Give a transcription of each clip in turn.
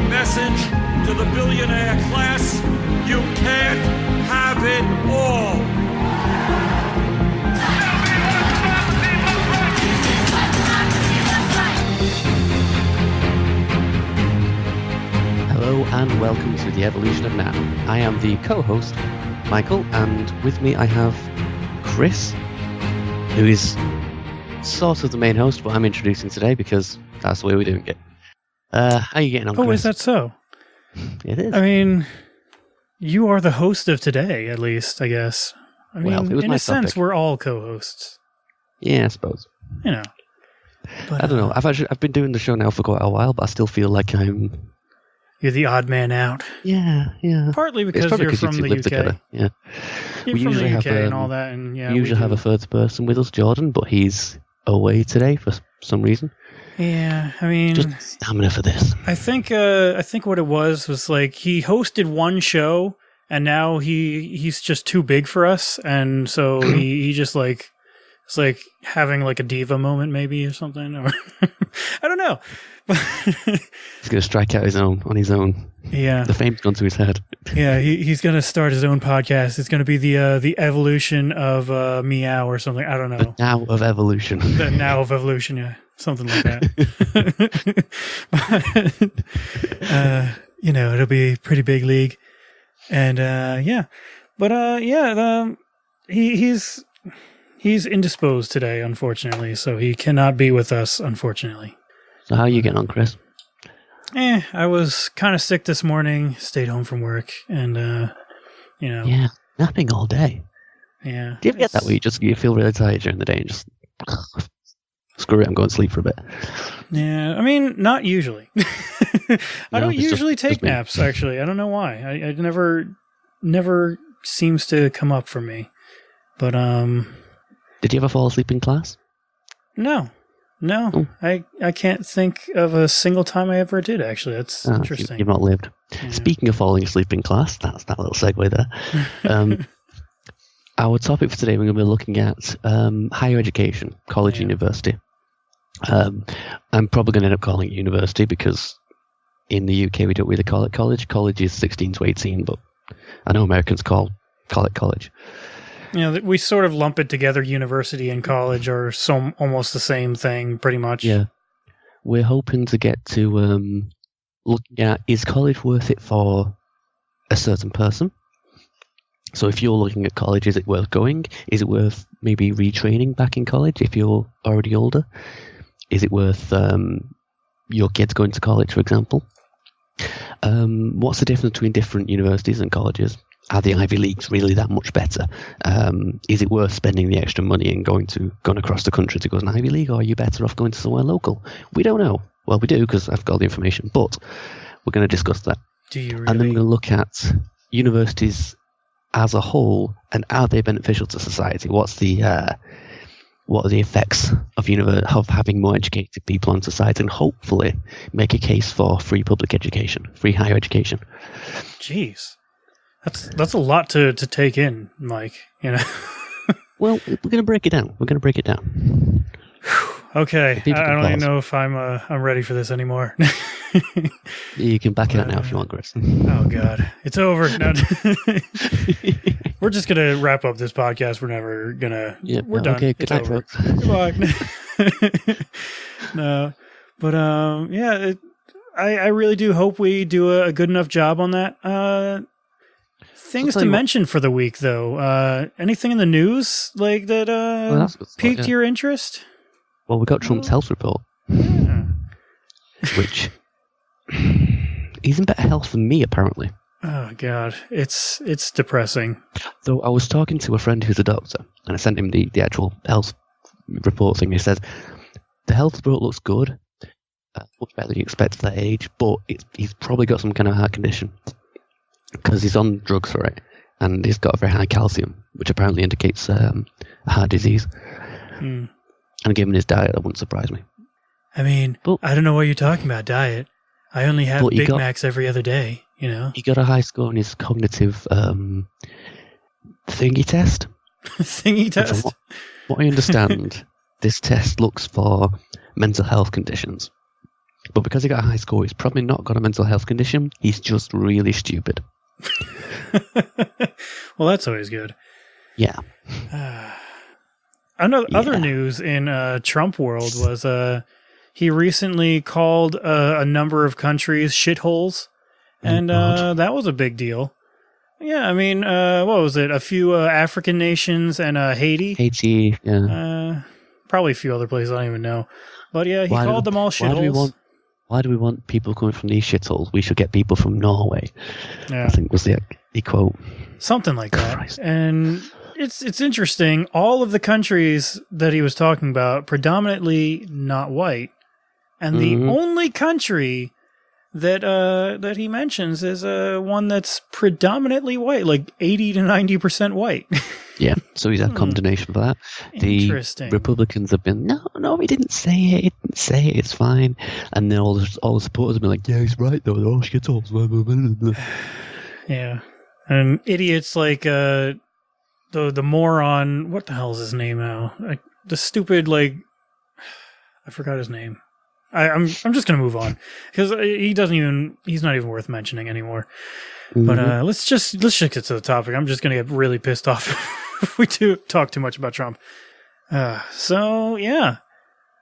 message to the billionaire class: you can't have it all. Hello and welcome to The Evolution of Now. I am the co-host, Michael, and with me I have Chris, who is sort of the main host, but I'm introducing today because that's the way we're doing it. How are you getting on, Chris? Oh, is that so? It is. I mean, you are the host of today, at least, I guess. I mean, Well, it was in my a sense, topic. we're all co-hosts. Yeah, I suppose. You know. But, I don't know. I've been doing the show now for quite a while, but I still feel like I'm... You're the odd man out. Yeah. Partly because It's you're probably from you the live UK. Together. Yeah. You're We from usually the UK have, and all that, and yeah, we usually have a third person with us, Jordan, but he's away today for some reason. Yeah, I mean, Just stamina for this. I think what it was like he hosted one show, and now he's just too big for us, and so he just like it's like having like a diva moment maybe or something, or I don't know. He's going to strike out on his own. Yeah, The fame's gone to his head. yeah, he's gonna start his own podcast. It's gonna be the evolution of Meow or something. I don't know. The now of evolution. The now of evolution, yeah, something like that. But, it'll be a pretty big league, and he's indisposed today, unfortunately, so he cannot be with us, unfortunately. So how are you getting on, Chris? I was kind of sick this morning, stayed home from work, and, Yeah, napping all day. Yeah. Do you ever get that way? You feel really tired during the day and just screw it, I'm going to sleep for a bit. Yeah, I mean, not usually. I don't it's usually just take me. naps, actually. I don't know why. I never seems to come up for me. But, Did you ever fall asleep in class? no. Oh. I can't think of a single time I ever did, actually. That's interesting. You've not lived. Yeah. Speaking of falling asleep in class, that's that little segue there. Our topic for today, we're going to be looking at higher education, college, university. I'm probably going to end up calling it university because in the UK we don't really call it college. College is 16 to 18, but I know Americans call it college. We sort of lump it together. University and college are almost the same thing, pretty much. Yeah. We're hoping to get to looking at, is college worth it for a certain person? So if you're looking at college, is it worth going? Is it worth maybe retraining back in college if you're already older? Is it worth your kids going to college, for example? What's the difference between different universities and colleges? Are the Ivy Leagues really that much better? Is it worth spending the extra money and going across the country to go to an Ivy League, or are you better off going to somewhere local? We don't know. Well, we do because I've got all the information, but we're going to discuss that. Do you really? And then we're going to look at universities as a whole and are they beneficial to society? What are the effects of having more educated people on society, and hopefully make a case for free public education, free higher education. Jeez. That's a lot to take in, Mike. Well, we're going to break it down. Okay, People I can don't even pause. know if I'm ready for this anymore. You can back it out now if you want, Chris. Oh God, it's over. No. We're just gonna wrap up this podcast. We're never gonna. Yeah, we're done. Okay, It's good night, over. folks. Goodbye. No, but I really do hope we do a good enough job on that. Things to mention for the week, though. Anything in the news like that that's good stuff, piqued yeah. your interest? Well, we got Trump's health report, Yeah. which he's in better health than me, apparently. Oh God, it's depressing. Though I was talking to a friend who's a doctor, and I sent him the actual health report thing. He said the health report looks good, much better than you expect at that age, but he's probably got some kind of heart condition because he's on drugs for it, and he's got a very high calcium, which apparently indicates a heart disease. Hmm. And given his diet, that wouldn't surprise me. I mean, But- I don't know what you're talking about, diet. I only have But you Big got- Macs every other day, He got a high score on his cognitive thingy test. Thingy And from test? what I understand, this test looks for mental health conditions. But because he got a high score, he's probably not got a mental health condition. He's just really stupid. Well, that's always good. Yeah. Other news in Trump world was he recently called a number of countries shitholes, and that was a big deal. Yeah, I mean, what was it? A few African nations and Haiti. Haiti, yeah. Probably a few other places, I don't even know. But yeah, he called them all shitholes. Why do we want people coming from these shitholes? We should get people from Norway. Yeah. I think was the quote. Something like that. Christ. And it's interesting. All of the countries that he was talking about, predominantly not white. And the only country that he mentions is one that's predominantly white, like 80 to 90% white. Yeah, so he's had condemnation for that. The Republicans have been, no, he didn't say it. He didn't say it. It's fine. And then all the supporters have been like, yeah, he's right though. They're all shitholes. Yeah, and idiots like the moron. What the hell is his name now? The stupid I forgot his name. I'm just gonna move on because he's not even worth mentioning anymore. But let's just get to the topic. I'm just gonna get really pissed off if we do talk too much about Trump. So yeah,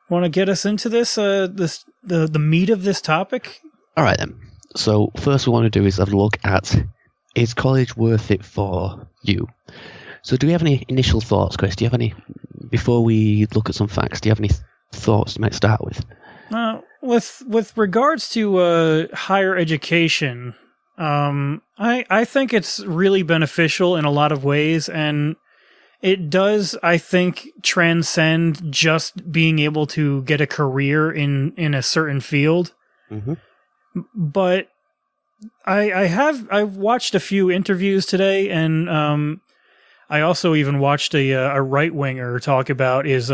want to get us into this the meat of this topic? All right then. So first we want to do is have a look at, is college worth it for you? So do you have any initial thoughts, Chris? Do you have any, before we look at some facts, do you have any thoughts you might start with? With regards to higher education, I think it's really beneficial in a lot of ways, and it does, I think, transcend just being able to get a career in a certain field. Mm-hmm. But I've watched a few interviews today, and I also even watched a right winger talk about his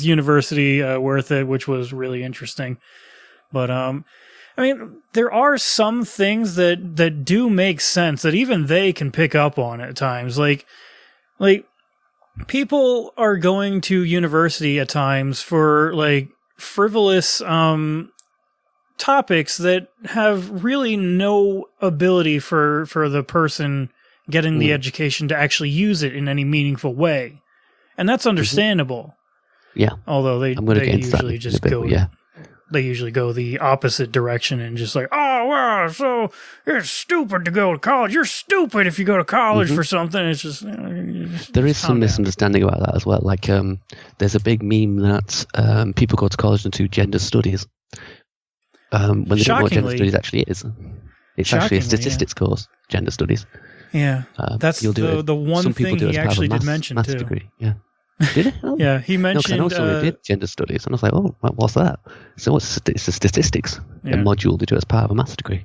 university worth it, which was really interesting. But I mean, there are some things that do make sense that even they can pick up on at times. Like people are going to university at times for frivolous topics that have really no ability for the person getting the education to actually use it in any meaningful way. And that's understandable. Yeah. Although they usually just go they usually go the opposite direction and just so it's stupid to go to college. You're stupid if you go to college for something. It's just there is some misunderstanding about that as well. There's a big meme that people go to college and do gender studies. When they don't know what gender studies actually is. It's actually a statistics course, gender studies. Yeah, that's the one thing he actually did mention maths too. Degree. Yeah, did it? Oh. Yeah, he mentioned. No, I know somebody did gender studies, and I was like, "Oh, what's that?" So it's a statistics a module they do as part of a maths degree.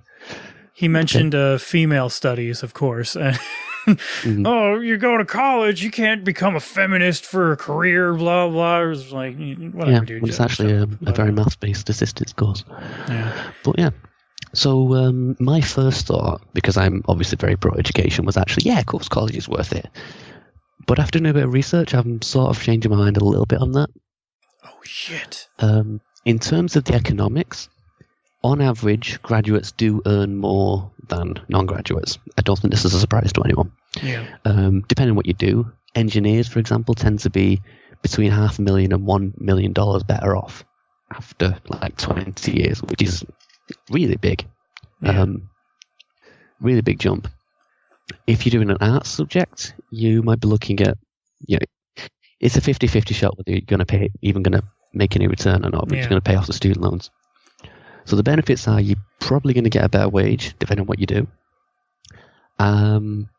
He mentioned female studies, of course. Oh, you go to college, you can't become a feminist for a career, blah blah. It was like, whatever, dude. Well, it's actually a very maths-based statistics course. Yeah, but yeah. So my first thought, because I'm obviously very pro-education, was actually, of course, college is worth it. But after doing a bit of research, I'm sort of changing my mind a little bit on that. Oh, shit. In terms of the economics, on average, graduates do earn more than non-graduates. I don't think this is a surprise to anyone. Yeah. Depending on what you do, engineers, for example, tend to be between $500,000 and $1 million better off after 20 years, which is really big. Really big jump. If you're doing an arts subject, you might be looking at, it's a 50-50 shot whether you're going to make any return or not, but you're going to pay off the student loans. So the benefits are you're probably going to get a better wage, depending on what you do. And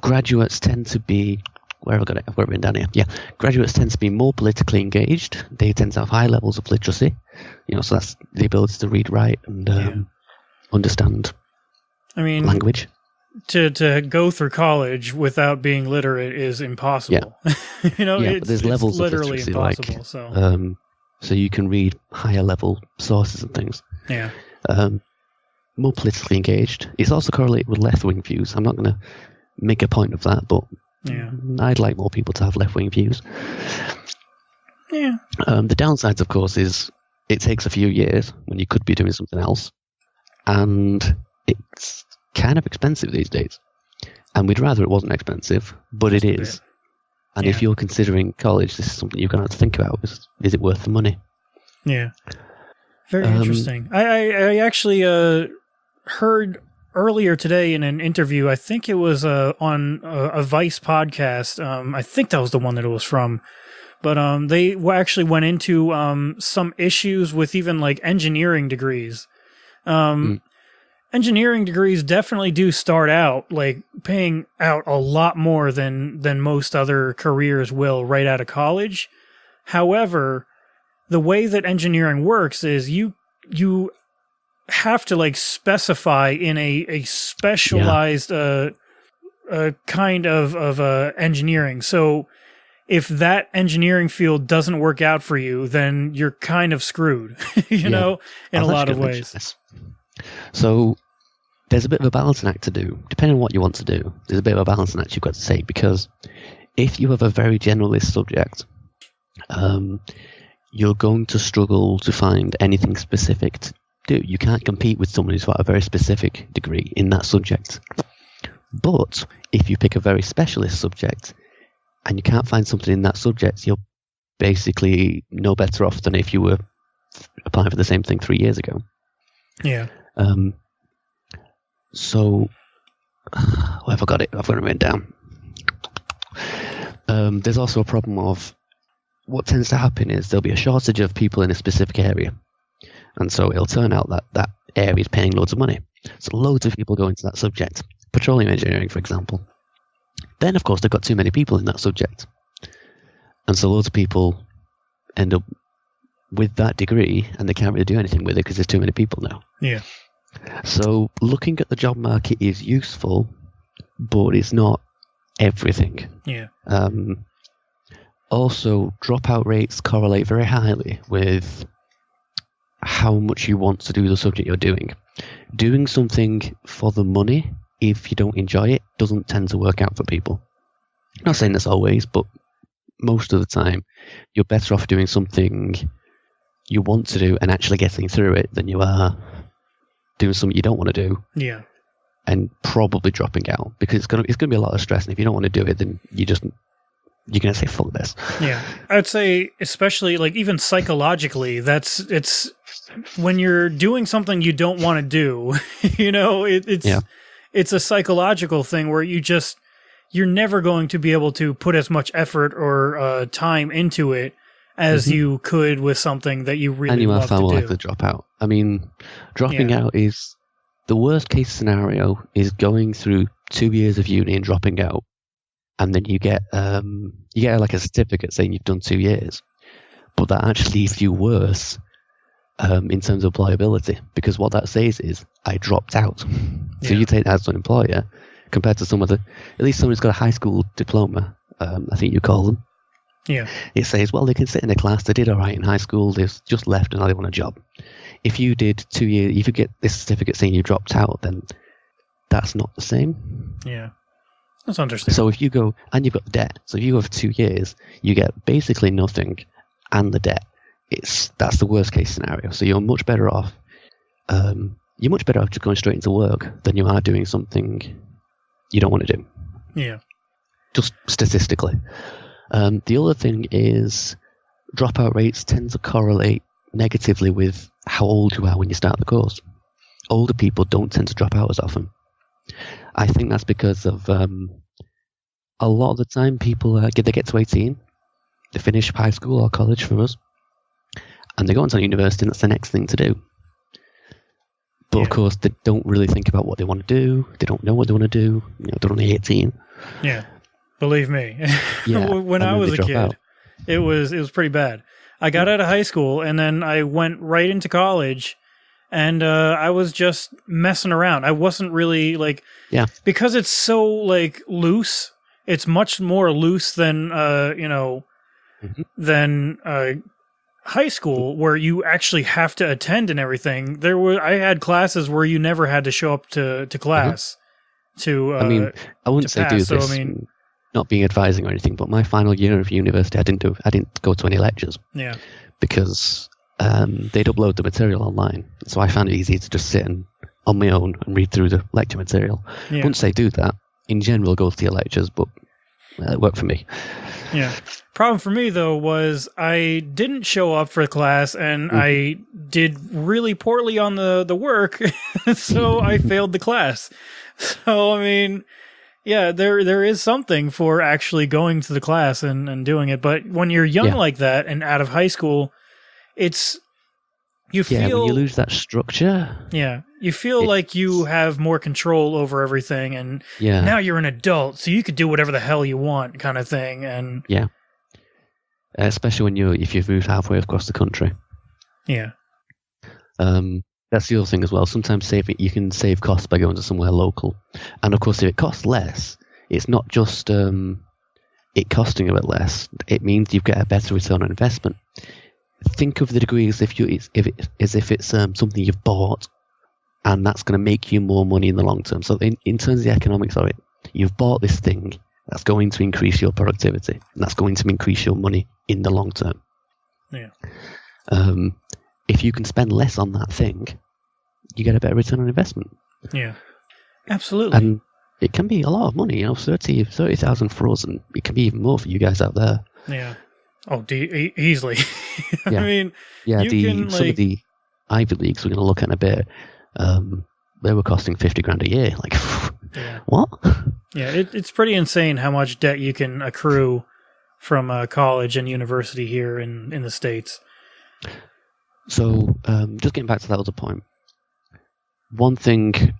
graduates tend to be, where have I got it? I've got it written down here. Yeah, graduates tend to be more politically engaged. They tend to have high levels of literacy. So that's the ability to read, write, and understand language. To go through college without being literate is impossible. Yeah. But there's levels of literally literacy, impossible. So you can read higher level sources and things. Yeah. More politically engaged. It's also correlated with left-wing views. I'm not going to make a point of that, but I'd like more people to have left-wing views. Yeah. The downsides, of course, is it takes a few years when you could be doing something else, and it's kind of expensive these days. And we'd rather it wasn't expensive, but it is. And if you're considering college, this is something you're going to have to think about. Is it worth the money? Yeah. Very interesting. I actually heard earlier today in an interview, I think it was on a Vice podcast. I think that was the one that it was from. But they actually went into some issues with even like engineering degrees. Engineering degrees definitely do start out like paying out a lot more than most other careers will right out of college. However, the way that engineering works is you have to like specify in a specialized kind of engineering. So if that engineering field doesn't work out for you, then you're kind of screwed, you know, in a lot of ways. So there's a bit of a balancing act to do. Depending on what you want to do, there's a bit of a balancing act you've got to take, because if you have a very generalist subject, you're going to struggle to find anything specific to do. You can't compete with someone who's got a very specific degree in that subject. But if you pick a very specialist subject and you can't find something in that subject, you're basically no better off than if you were applying for the same thing 3 years ago. Yeah. So, where have I got it? I've got it written down. There's also a problem of what tends to happen is there'll be a shortage of people in a specific area. And so it'll turn out that that area is paying loads of money. So loads of people go into that subject. Petroleum engineering, for example. Then, of course, they've got too many people in that subject. And so loads of people end up with that degree and they can't really do anything with it because there's too many people now. Yeah. So looking at the job market is useful, but it's not everything. Yeah. Also, dropout rates correlate very highly with how much you want to do the subject you're doing. Doing something for the money, if you don't enjoy it, doesn't tend to work out for people. I'm not saying this always, but most of the time, you're better off doing something you want to do and actually getting through it than you are doing something you don't want to do. Yeah. And probably dropping out, because it's gonna be a lot of stress, and if you don't want to do it, then you're gonna say fuck this. Yeah, I'd say especially like even psychologically, it's when you're doing something you don't want to do. You know, it's a psychological thing where you're never going to be able to put as much effort or time into it as you could with something that you really and you love are far to more do. likely to drop out. I mean, dropping out is the worst case scenario is going through 2 years of uni and dropping out, and then you get like a certificate saying you've done 2 years, but that actually leaves you worse in terms of employability, because what that says is I dropped out. So you take that as an employer compared to some other, at least someone who's got a high school diploma, I think you call them. Yeah. It says, well, they can sit in a class, they did all right in high school, they've just left and now they want a job. If you did 2 years, if you get this certificate saying you dropped out, then that's not the same. Yeah. That's interesting. So if you go, and you've got the debt, so if you go for 2 years, you get basically nothing and the debt. That's the worst case scenario. So you're much better off. You're much better off just going straight into work than you are doing something you don't want to do. Yeah. Just statistically. The other thing is dropout rates tend to correlate negatively with how old you are when you start the course. Older people don't tend to drop out as often. I think that's because of a lot of the time people they get to 18, they finish high school or college for us, and they go on to university, and that's the next thing to do. But of course, they don't really think about what they want to do. They don't know what they want to do. You know, they're only 18. Yeah, believe me. Yeah, when I was a kid, out. it was pretty bad. I got out of high school, and then I went right into college, and I was just messing around. I wasn't really like, because it's so like loose. It's much more loose than than high school, where you actually have to attend and everything. I had classes where you never had to show up to class. I wouldn't say pass, do this. so, I mean, not being advising or anything, but my final year of university, I didn't go to any lectures. Yeah. Because they'd upload the material online, so I found it easy to just sit on my own and read through the lecture material. Yeah. Once they do that, in general, go to your lectures, but it worked for me. Yeah. Problem for me, though, was I didn't show up for class, and I did really poorly on the work, so I failed the class. So, I mean, yeah, there is something for actually going to the class and doing it, but when you're young like that and out of high school, you feel... when you lose that structure... Yeah, you feel like you have more control over everything, and now you're an adult, so you could do whatever the hell you want, kind of thing. And yeah, especially if you've moved halfway across the country. Yeah. That's the other thing as well. Sometimes you can save costs by going to somewhere local, and of course, if it costs less, it's not just it costing a bit less. It means you get a better return on investment. Think of the degree as if it's something you've bought, and that's going to make you more money in the long term. So in terms of the economics of it, you've bought this thing that's going to increase your productivity, and that's going to increase your money in the long term. Yeah. If you can spend less on that thing, you get a better return on investment. Yeah, absolutely. And it can be a lot of money, 30,000 for us, and it can be even more for you guys out there. Yeah. Oh, easily. Yeah. I mean, some of the Ivy Leagues we're going to look at in a bit, they were costing $50,000 a year. Like, what? Yeah, it's pretty insane how much debt you can accrue from college and university here in the States. So, just getting back to that other point, one thing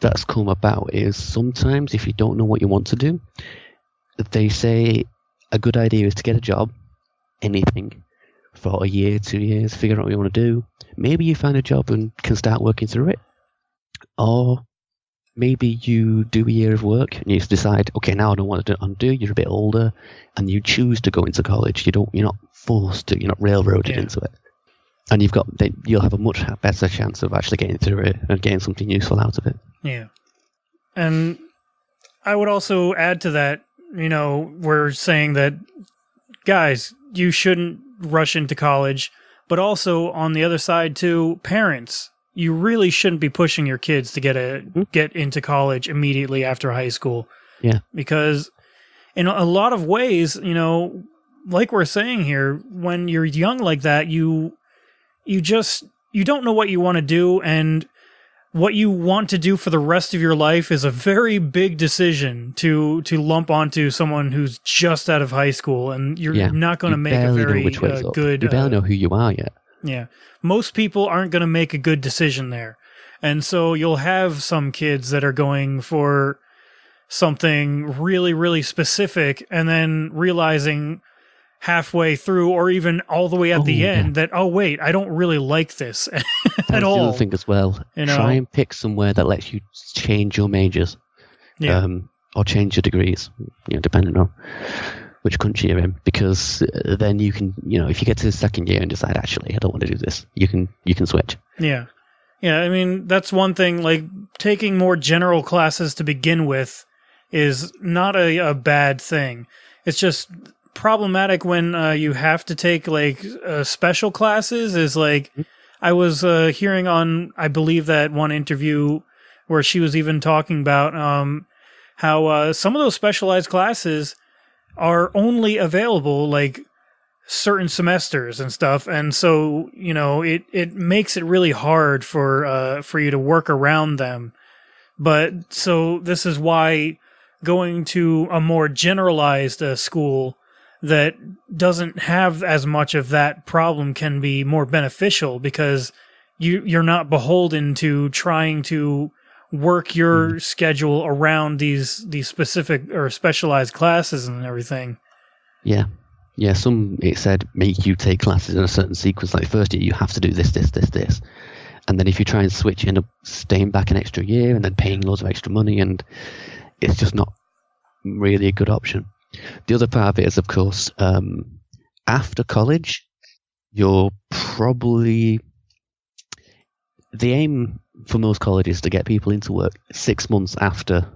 that's come about is sometimes if you don't know what you want to do, they say a good idea is to get a job, anything, for a year, 2 years, figure out what you want to do. Maybe you find a job and can start working through it. Or maybe you do a year of work and you decide, okay, now I don't want to undo. You're a bit older and you choose to go into college. You're not forced to. You're not railroaded into it. And you'll have a much better chance of actually getting through it and getting something useful out of it. Yeah. And I would also add to that, we're saying that, guys, you shouldn't rush into college, but also on the other side too, parents, you really shouldn't be pushing your kids to get into college immediately after high school. Yeah. Because in a lot of ways, like we're saying here, when you're young like that, you don't know what you want to do, and what you want to do for the rest of your life is a very big decision to lump onto someone who's just out of high school, and you're not going to make a very good... You barely know who you are yet. Yeah. Most people aren't going to make a good decision there. And so you'll have some kids that are going for something really, really specific, and then realizing halfway through or even all the way at the end that, oh, wait, I don't really like this at all. That's the other thing as well. Try and pick somewhere that lets you change your majors or change your degrees, depending on which country you're in, because then you can, if you get to the second year and decide, actually, I don't want to do this, you can switch. Yeah. Yeah, I mean, that's one thing, like, taking more general classes to begin with is not a bad thing. It's just problematic when you have to take special classes. Is like I was hearing on, I believe, that one interview where she was even talking about how some of those specialized classes are only available like certain semesters and stuff, and so it makes it really hard for you to work around them. But so this is why going to a more generalized school that doesn't have as much of that problem can be more beneficial, because you're not beholden to trying to work your schedule around these specific or specialized classes and everything. Yeah. Yeah, it said make you take classes in a certain sequence. Like first year you have to do this. And then if you try and switch, you end up staying back an extra year and then paying loads of extra money, and it's just not really a good option. The other part of it is, of course, after college, you're probably... The aim for most colleges is to get people into work 6 months after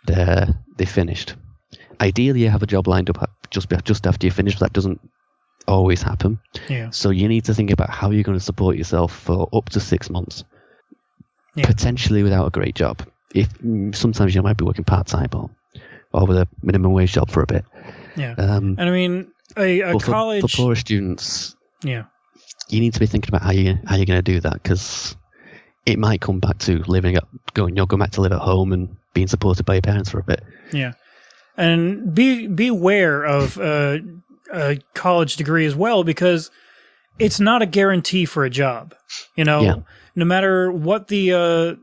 they're finished. ideally you have a job lined up just after you finish, but that doesn't always happen. Yeah. So you need to think about how you're going to support yourself for up to 6 months, potentially without a great job. If sometimes you might be working part-time or with a minimum wage job for a bit. Yeah. And I mean, a college... For poorer students, yeah, you need to be thinking about how you're going to do that, because it might come back to you'll go back to live at home and being supported by your parents for a bit. Yeah. And be aware of a college degree as well, because it's not a guarantee for a job. No matter what the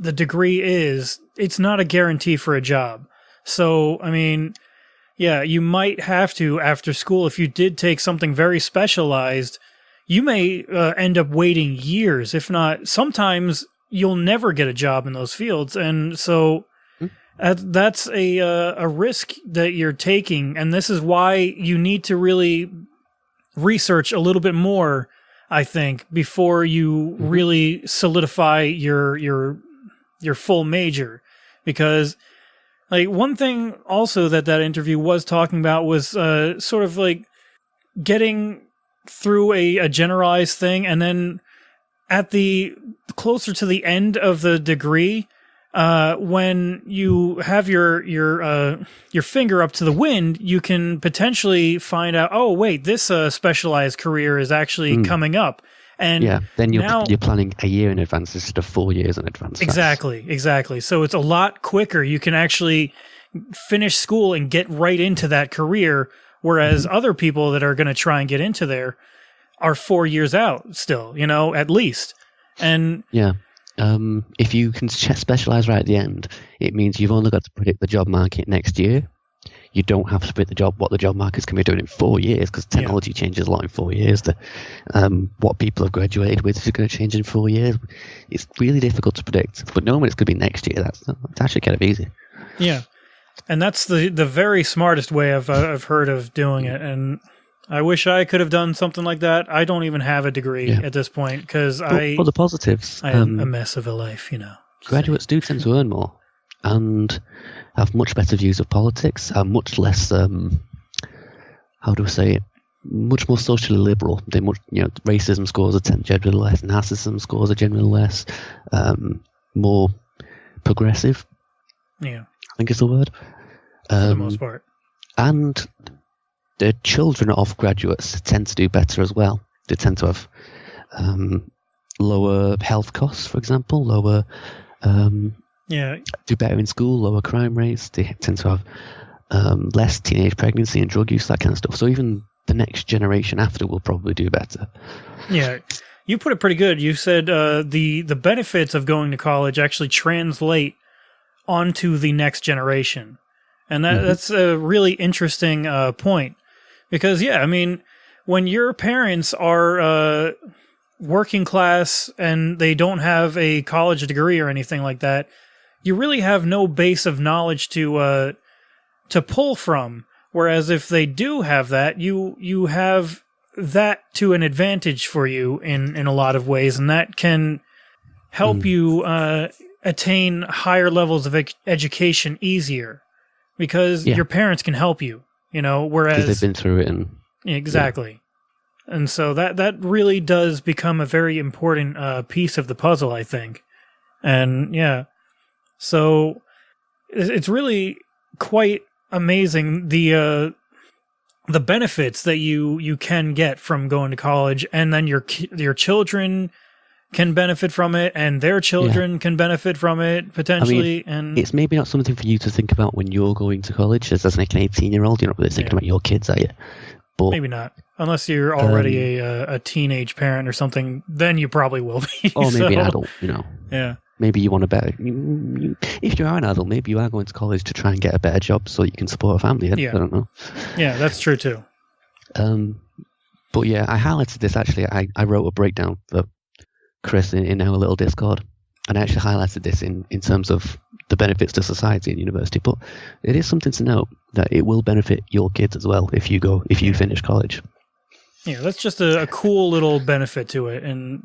degree is, it's not a guarantee for a job. So, I mean, yeah, you might have to, after school, if you did take something very specialized, you may end up waiting years. If not, sometimes you'll never get a job in those fields. And so that's a risk that you're taking. And this is why you need to really research a little bit more, I think, before you really solidify your full major. Because like one thing also that interview was talking about was sort of like getting through a generalized thing, and then at the closer to the end of the degree, when you have your finger up to the wind, you can potentially find out, oh wait, this specialized career is actually coming up. And then you're planning a year in advance instead of 4 years in advance. Exactly. So it's a lot quicker. You can actually finish school and get right into that career, whereas other people that are going to try and get into there are 4 years out still, at least. And if you can specialize right at the end, it means you've only got to predict the job market next year. You don't have to predict what the job market's going to be doing in 4 years, because technology changes a lot in 4 years. What people have graduated with is going to change in 4 years. It's really difficult to predict, but knowing it's going to be next year, that's actually kind of easy. Yeah, and that's the very smartest way I've heard of doing it, and I wish I could have done something like that. I don't even have a degree at this point, because for the positives, I am a mess of a life, Graduates do tend to earn more and have much better views of politics, are much less, much more socially liberal. Racism scores are generally less, narcissism scores are generally less, more progressive. Yeah. I think is the word. For the most part. And the children of graduates tend to do better as well. They tend to have lower health costs, for example, lower... do better in school, lower crime rates. They tend to have less teenage pregnancy and drug use, that kind of stuff. So even the next generation after will probably do better. Yeah, you put it pretty good. You said the benefits of going to college actually translate onto the next generation. And that's a really interesting point. Because, when your parents are working class and they don't have a college degree or anything like that, you really have no base of knowledge to pull from. Whereas if they do have that, you have that to an advantage for you in a lot of ways, and that can help you attain higher levels of education easier, because your parents can help you, whereas... Because they've been through it. Exactly. Yeah. And so that really does become a very important piece of the puzzle, I think. And so it's really quite amazing the benefits that you can get from going to college, and then your children can benefit from it, and their children can benefit from it potentially. And it's maybe not something for you to think about when you're going to college as like an 18-year-old. You're not really thinking about your kids, are you? But, maybe not, unless you're already a teenage parent or something. Then you probably will be. Or maybe an adult, Yeah. Maybe you want a better... if you are an adult, maybe you are going to college to try and get a better job so you can support a family. I don't know. Yeah, that's true too. But yeah, I highlighted this actually. I wrote a breakdown for Chris in our little Discord, and I actually highlighted this in terms of the benefits to society and university. But it is something to note that it will benefit your kids as well if you finish college. Yeah, that's just a cool little benefit to it, and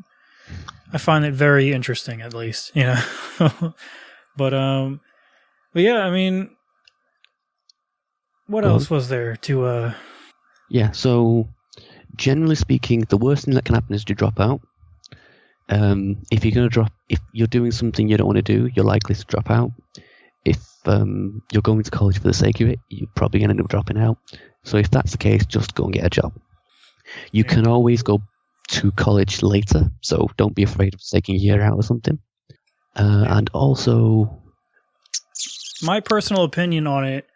I find it very interesting, at least, But yeah, what Go else on. was there to? Yeah, so generally speaking, the worst thing that can happen is to drop out. If you're doing something you don't want to do, you're likely to drop out. If you're going to college for the sake of it, you're probably going to end up dropping out. So if that's the case, just go and get a job. You can always go to college later, so don't be afraid of taking a year out or something. And also, my personal opinion on it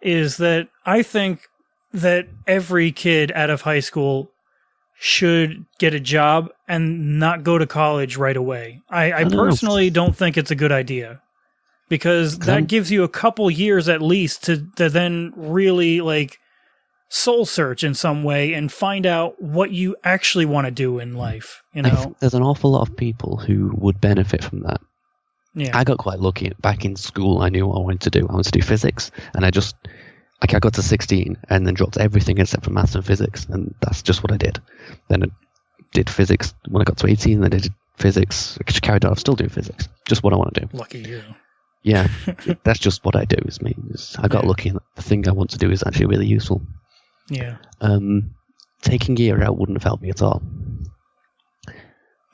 is that I think that every kid out of high school should get a job and not go to college right away. I personally don't think it's a good idea, because that gives you a couple years at least to then really like soul search in some way and find out what you actually want to do in life. You know, I think there's an awful lot of people who would benefit from that. Yeah. I got quite lucky. Back in school, I knew what I wanted to do. I wanted to do physics, and I got to 16 and then dropped everything except for maths and physics, and that's just what I did. Then I did physics when I got to 18, then I did physics. I just carried on. I'm still doing physics. Just what I want to do. Lucky you. Yeah, that's just what I do. I got lucky, and the thing I want to do is actually really useful. Yeah. Taking a year out wouldn't have helped me at all.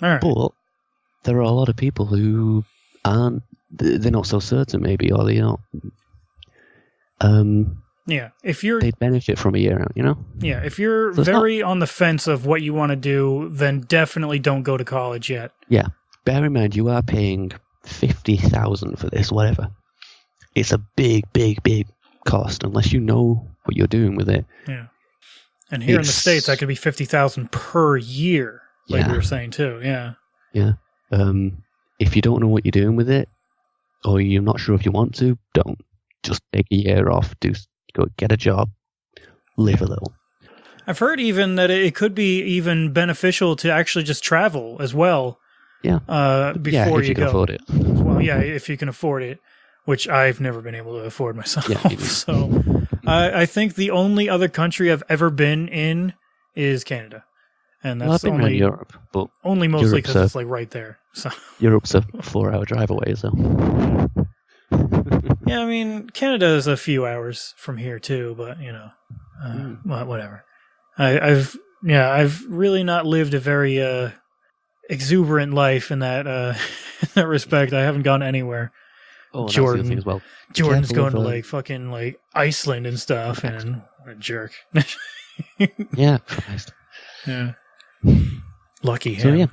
All right. But there are a lot of people who they're not so certain, maybe, or they're not. Yeah, they'd benefit from a year out, you know? Yeah, if you're very on the fence of what you want to do, then definitely don't go to college yet. Yeah. Bear in mind, you are paying $50,000 for this, whatever. It's a big, big, big cost unless you know what you're doing with it. Yeah. And here in the States, that could be $50,000 per year, like we were saying too. Yeah. Yeah. If you don't know what you're doing with it, or you're not sure if you want to, don't. Just take a year off, go get a job, live a little. I've heard even that it could be even beneficial to actually just travel as well. Yeah. Before if you can afford it. Well, yeah, if you can afford it, which I've never been able to afford myself. Yeah, so I think the only other country I've ever been in is Canada. And that's I've been around Europe, but only mostly because it's like right there. So Europe's a 4-hour drive away, so. Yeah, I mean, Canada is a few hours from here too, but you know, whatever. I've really not lived a very exuberant life in that in that respect. I haven't gone anywhere. Oh, Jordan, that's the thing as well. Jordan's going to like fucking like Iceland and stuff, and what a jerk. Yeah, Christ. Yeah. Lucky him. So yeah,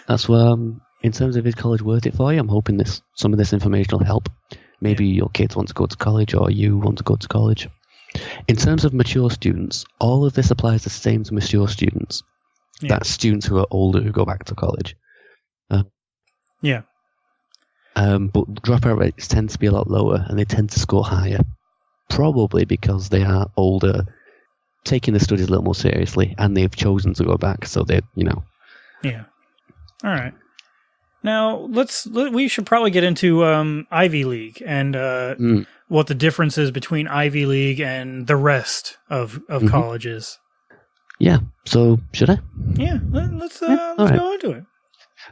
that's why. In terms of is college worth it for you? I'm hoping some of this information will help. Maybe your kids want to go to college, or you want to go to college. In terms of mature students, all of this applies the same to mature students. Yeah. That's students who are older who go back to college. Yeah. But dropout rates tend to be a lot lower, and they tend to score higher. Probably because they are older, taking the studies a little more seriously, and they've chosen to go back. So they, you know. Yeah. All right. Now we should probably get into Ivy League and what the difference is between Ivy League and the rest of colleges. Yeah. So should I? Yeah. Let's go into it.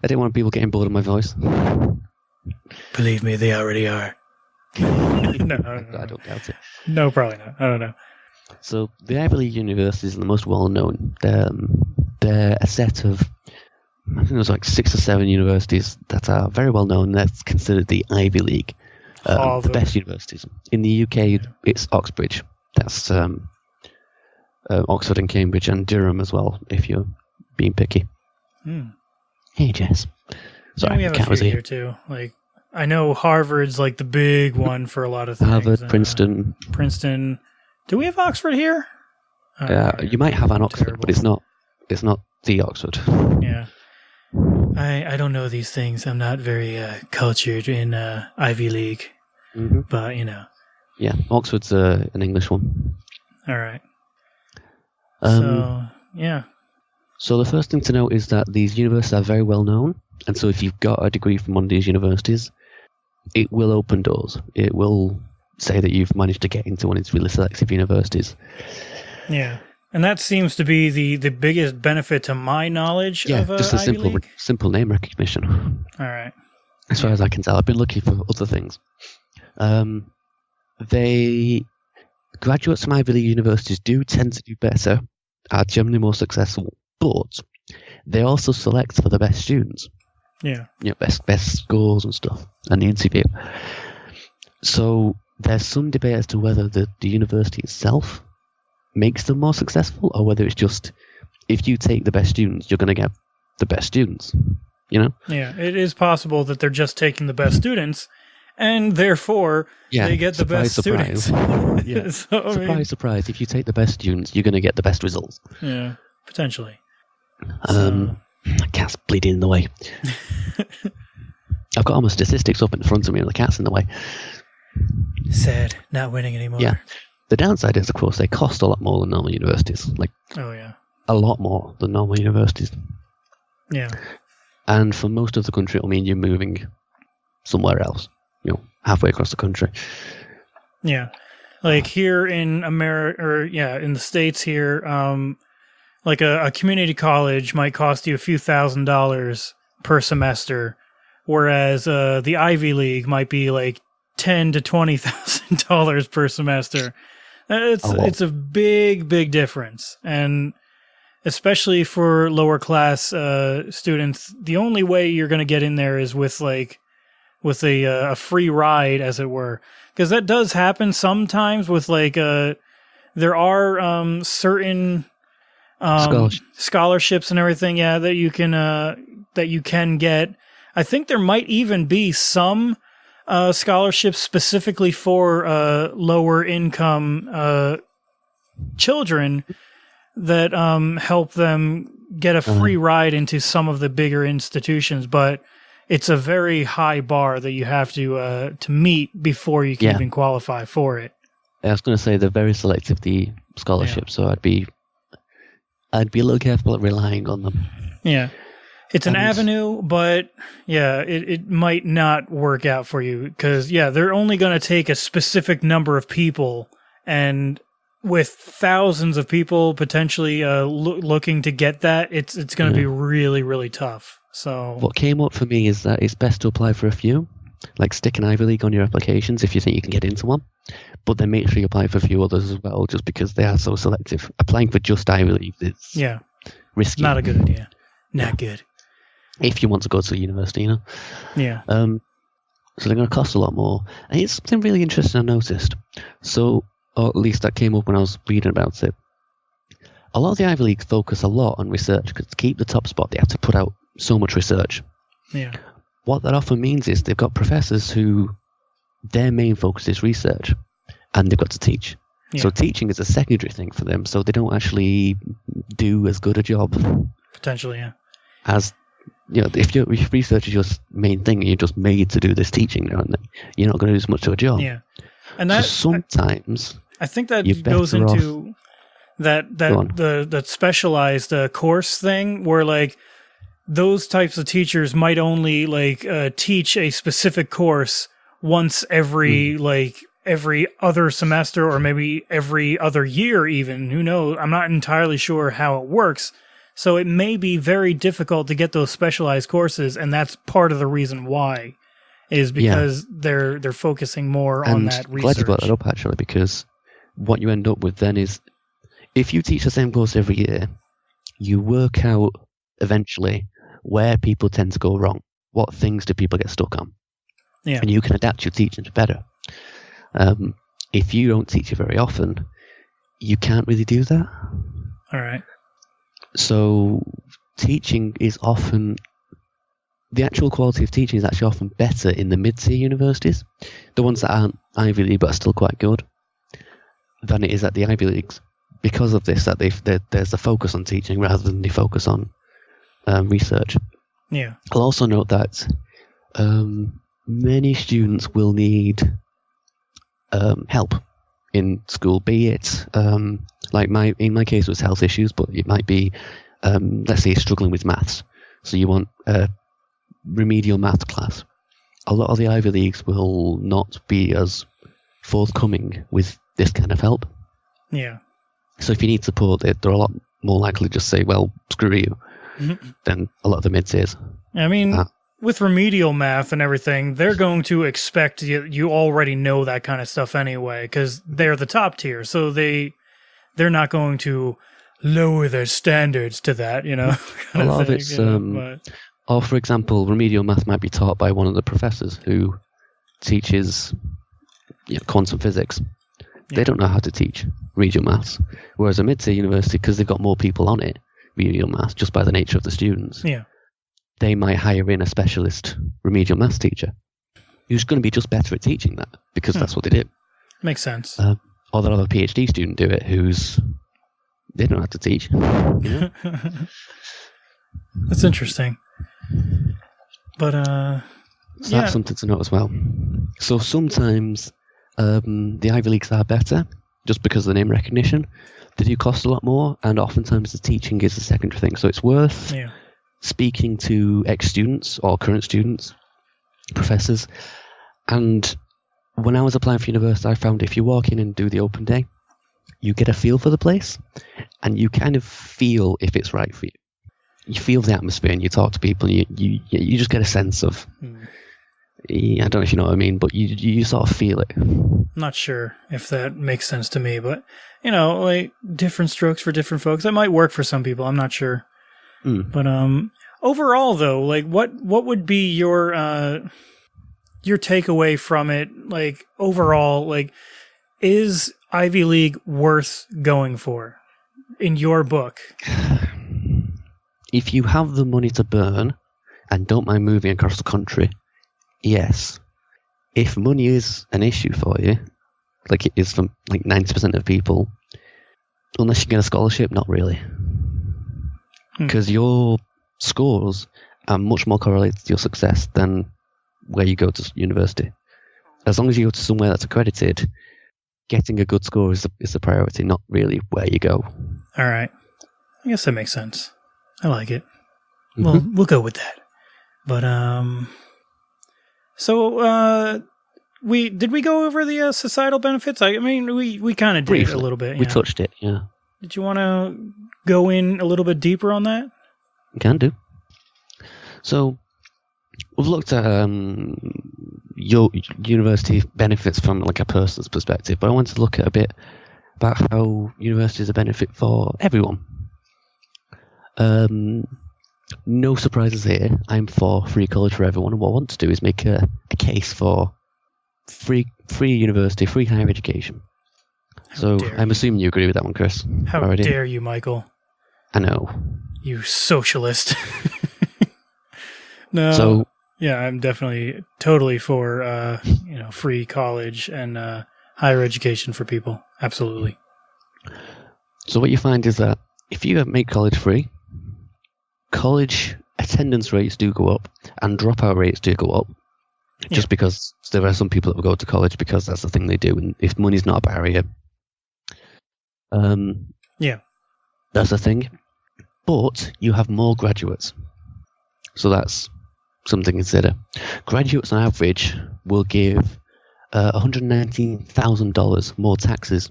I didn't want people getting bored of my voice. Believe me, they already are. No, I don't doubt it. No, probably not. I don't know. So the Ivy League universities are the most well-known. They're a set of, I think there's like 6 or 7 universities that are very well-known. That's considered the Ivy League, the best universities. In the UK, it's Oxbridge. That's Oxford and Cambridge and Durham as well, if you're being picky. Hey, Jess. Sorry, we have a few here too. Like, I know Harvard's like the big one for a lot of things. Harvard, Princeton. Princeton. Do we have Oxford here? You might have an Oxford, but it's not the Oxford. Yeah. I don't know these things. I'm not very cultured in Ivy League, but you know. Yeah, Oxford's an English one. All right. So the first thing to note is that these universities are very well known, and so if you've got a degree from one of these universities, it will open doors. It will say that you've managed to get into one of these really selective universities. Yeah. And that seems to be the biggest benefit to my knowledge of just a Ivy simple name recognition. All right. As far as I can tell, I've been looking for other things. graduates from Ivy League universities do tend to do better, are generally more successful, but they also select for the best students. Yeah. Best scores and stuff, and the interview. So there's some debate as to whether the university itself makes them more successful, or whether it's just, if you take the best students, you're going to get the best students, Yeah, it is possible that they're just taking the best students, and therefore they get the best students. Yeah. So, surprise. If you take the best students, you're going to get the best results. Yeah, potentially. The cat's bleeding in the way. I've got all my statistics up in front of me and the cat's in the way. Sad, not winning anymore. Yeah. The downside is, of course, they cost a lot more than normal universities. A lot more than normal universities. Yeah. And for most of the country, it'll mean you're moving somewhere else, halfway across the country. Yeah. Like here in America, or in the States here, like a community college might cost you a few $1,000s per semester, whereas the Ivy League might be like $10,000 to $20,000 per semester. It's a big difference, and especially for lower class students, the only way you're going to get in there is with a free ride, as it were, because that does happen sometimes with there are certain scholarships and everything, that you can get. I think there might even be some scholarships specifically for lower income children that help them get a free ride into some of the bigger institutions, but it's a very high bar that you have to meet before you can even qualify for it. I was going to say they're very selective, the scholarships, so I'd be a little careful at relying on them. Yeah. It's an avenue, but it might not work out for you because, they're only going to take a specific number of people, and with thousands of people potentially looking to get that, it's going to be really, really tough. So what came up for me is that it's best to apply for a few, like stick an Ivy League on your applications if you think you can get into one, but then make sure you apply for a few others as well, just because they are so selective. Applying for just Ivy League is risky. Not a good idea. Not good. If you want to go to a university, Yeah. So they're going to cost a lot more. And it's something really interesting I noticed. So, or at least that came up when I was reading about it. A lot of the Ivy Leagues focus a lot on research, because to keep the top spot, they have to put out so much research. Yeah. What that often means is they've got professors who their main focus is research, and they've got to teach. Yeah. So teaching is a secondary thing for them, so they don't actually do as good a job. Potentially, yeah. As if research is your main thing, and you're just made to do this teaching now and then, you're not going to do as much of a job. Yeah, and that so sometimes I think that goes into that specialized course thing, where those types of teachers might only teach a specific course once every every other semester, or maybe every other year even. Who knows? I'm not entirely sure how it works. So it may be very difficult to get those specialized courses, and that's part of the reason why, is because they're focusing more on that research. Glad you brought that up, actually, because what you end up with then is, if you teach the same course every year, you work out eventually where people tend to go wrong. What things do people get stuck on? Yeah. And you can adapt your teaching to better. If you don't teach it very often, you can't really do that. All right. So teaching is often, the actual quality of teaching is actually often better in the mid-tier universities, the ones that aren't Ivy League but are still quite good, than it is at the Ivy Leagues, because of this, that there's a focus on teaching rather than the focus on research. Yeah. I'll also note that many students will need help in school, be it in my case it was health issues, but it might be let's say you're struggling with maths, so you want a remedial math class. A lot of the Ivy Leagues will not be as forthcoming with this kind of help. Yeah. So if you need support, they're a lot more likely to just say, well, screw you, than a lot of the mid-tiers. I mean, with remedial math and everything, they're going to expect you already know that kind of stuff anyway, because they're the top tier. So they're not going to lower their standards to that, you know. A lot of it's, or for example, remedial math might be taught by one of the professors who teaches quantum physics. They don't know how to teach remedial maths. Whereas a mid-tier university, because they've got more people on it, remedial maths, just by the nature of the students, they might hire in a specialist remedial maths teacher who's going to be just better at teaching that, because that's what they do. Makes sense. Or they'll have a PhD student do it they don't have to teach. You know? That's interesting. But, so that's something to note as well. So sometimes the Ivy Leagues are better just because of the name recognition. They do cost a lot more, and oftentimes the teaching is a secondary thing. So it's worth speaking to ex-students or current students, professors. And when I was applying for university, I found if you walk in and do the open day, you get a feel for the place, and you kind of feel if it's right for you. You feel the atmosphere, and you talk to people, and you just get a sense of. I don't know if you know what I mean, but you sort of feel it. Not sure if that makes sense to me, but like different strokes for different folks. That might work for some people. I'm not sure. But overall, though, like what would be your takeaway from it? Like overall, like is Ivy League worth going for in your book? If you have the money to burn and don't mind moving across the country, yes. If money is an issue for you, like it is for like 90% of people, unless you get a scholarship, not really. Because your scores are much more correlated to your success than where you go to university. As long as you go to somewhere that's accredited, getting a good score is the priority, not really where you go. All right. I guess that makes sense. I like it. Well, we'll go with that. But, so, did we go over the societal benefits? I mean, we kind of did briefly, a little bit. We touched it, yeah. Did you want to go in a little bit deeper on that? You can do. So, we've looked at your university benefits from like a person's perspective, but I want to look at a bit about how universities are a benefit for everyone. No surprises here. I'm for free college for everyone, and what I want to do is make a case for free university, free higher education. So I'm assuming you agree with that one, Chris. How already? Dare you, Michael? I know. You socialist. No. So yeah, I'm definitely totally for free college and higher education for people. Absolutely. So what you find is that if you make college free, college attendance rates do go up and dropout rates do go up, just because there are some people that will go to college because that's the thing they do, and if money's not a barrier, that's the thing. But you have more graduates, so that's something to consider. Graduates on average will give $119,000 more taxes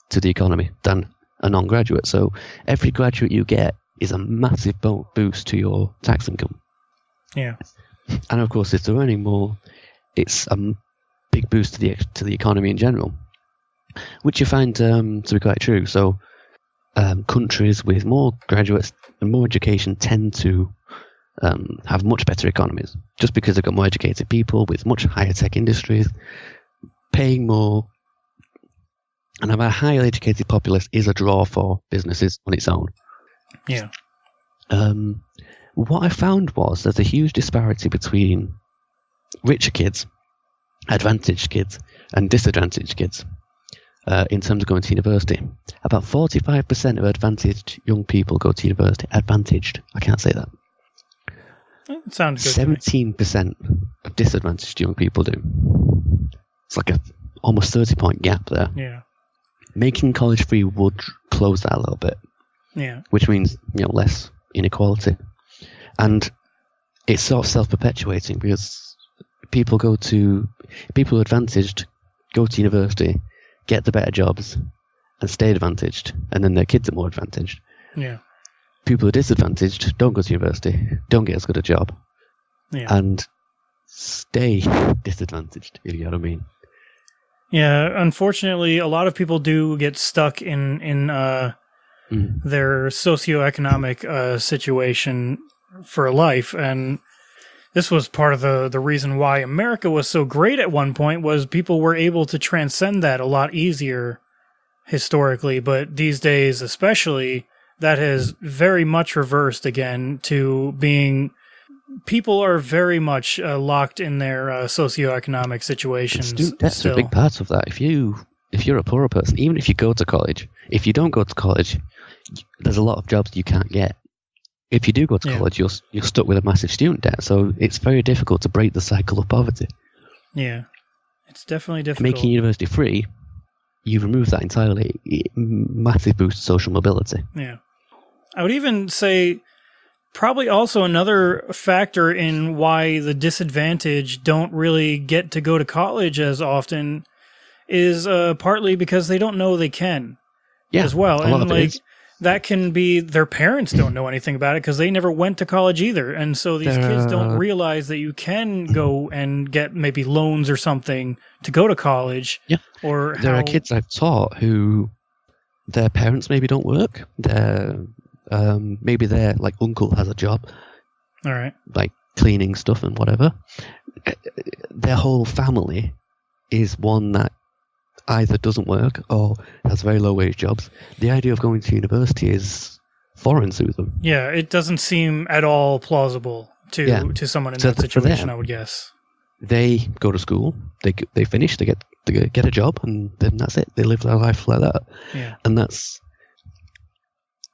to the economy than a non-graduate. So every graduate you get is a massive boost to your tax income. Yeah. And of course, if they're earning more, it's a big boost to the economy in general, which you find to be quite true. So countries with more graduates and more education tend to have much better economies, just because they've got more educated people with much higher tech industries, paying more, and a highly educated populace is a draw for businesses on its own. Yeah. What I found was there's a huge disparity between richer kids, advantaged kids, and disadvantaged kids in terms of going to university. About 45% of advantaged young people go to university. Advantaged. I can't say that. It sounds good. 17% of disadvantaged young people do. It's like a almost 30-point gap there. Yeah. Making college free would close that a little bit. Yeah. Which means, less inequality. And it's sort of self-perpetuating because people who are advantaged go to university, get the better jobs, and stay advantaged, and then their kids are more advantaged. Yeah. People who are disadvantaged don't go to university, don't get as good a job, and stay disadvantaged, if you know what I mean. Yeah, unfortunately, a lot of people do get stuck in their socioeconomic situation for life, and this was part of the reason why America was so great at one point, was people were able to transcend that a lot easier historically, but these days especially, that has very much reversed again to being... People are very much locked in their socioeconomic situations. Student debt's a big part of that. If you're a poorer person, even if you go to college, if you don't go to college, there's a lot of jobs you can't get. If you do go to college, you're stuck with a massive student debt. So it's very difficult to break the cycle of poverty. Yeah, it's definitely difficult. Making university free, you remove that entirely. It massively boosts social mobility. Yeah, I would even say... Probably also another factor in why the disadvantaged don't really get to go to college as often is partly because they don't know they can as well. And like that can be their parents don't know anything about it because they never went to college either. And so these kids don't realize that you can go and get maybe loans or something to go to college. Yeah. Or there are kids I've taught who their parents maybe don't work. Maybe their uncle has a job, all right, like cleaning stuff and whatever. Their whole family is one that either doesn't work or has very low wage jobs. The idea of going to university is foreign to them. Yeah, it doesn't seem at all plausible to someone in that situation. I would guess they go to school, they finish, they get a job, and then that's it. They live their life like that. Yeah, and that's.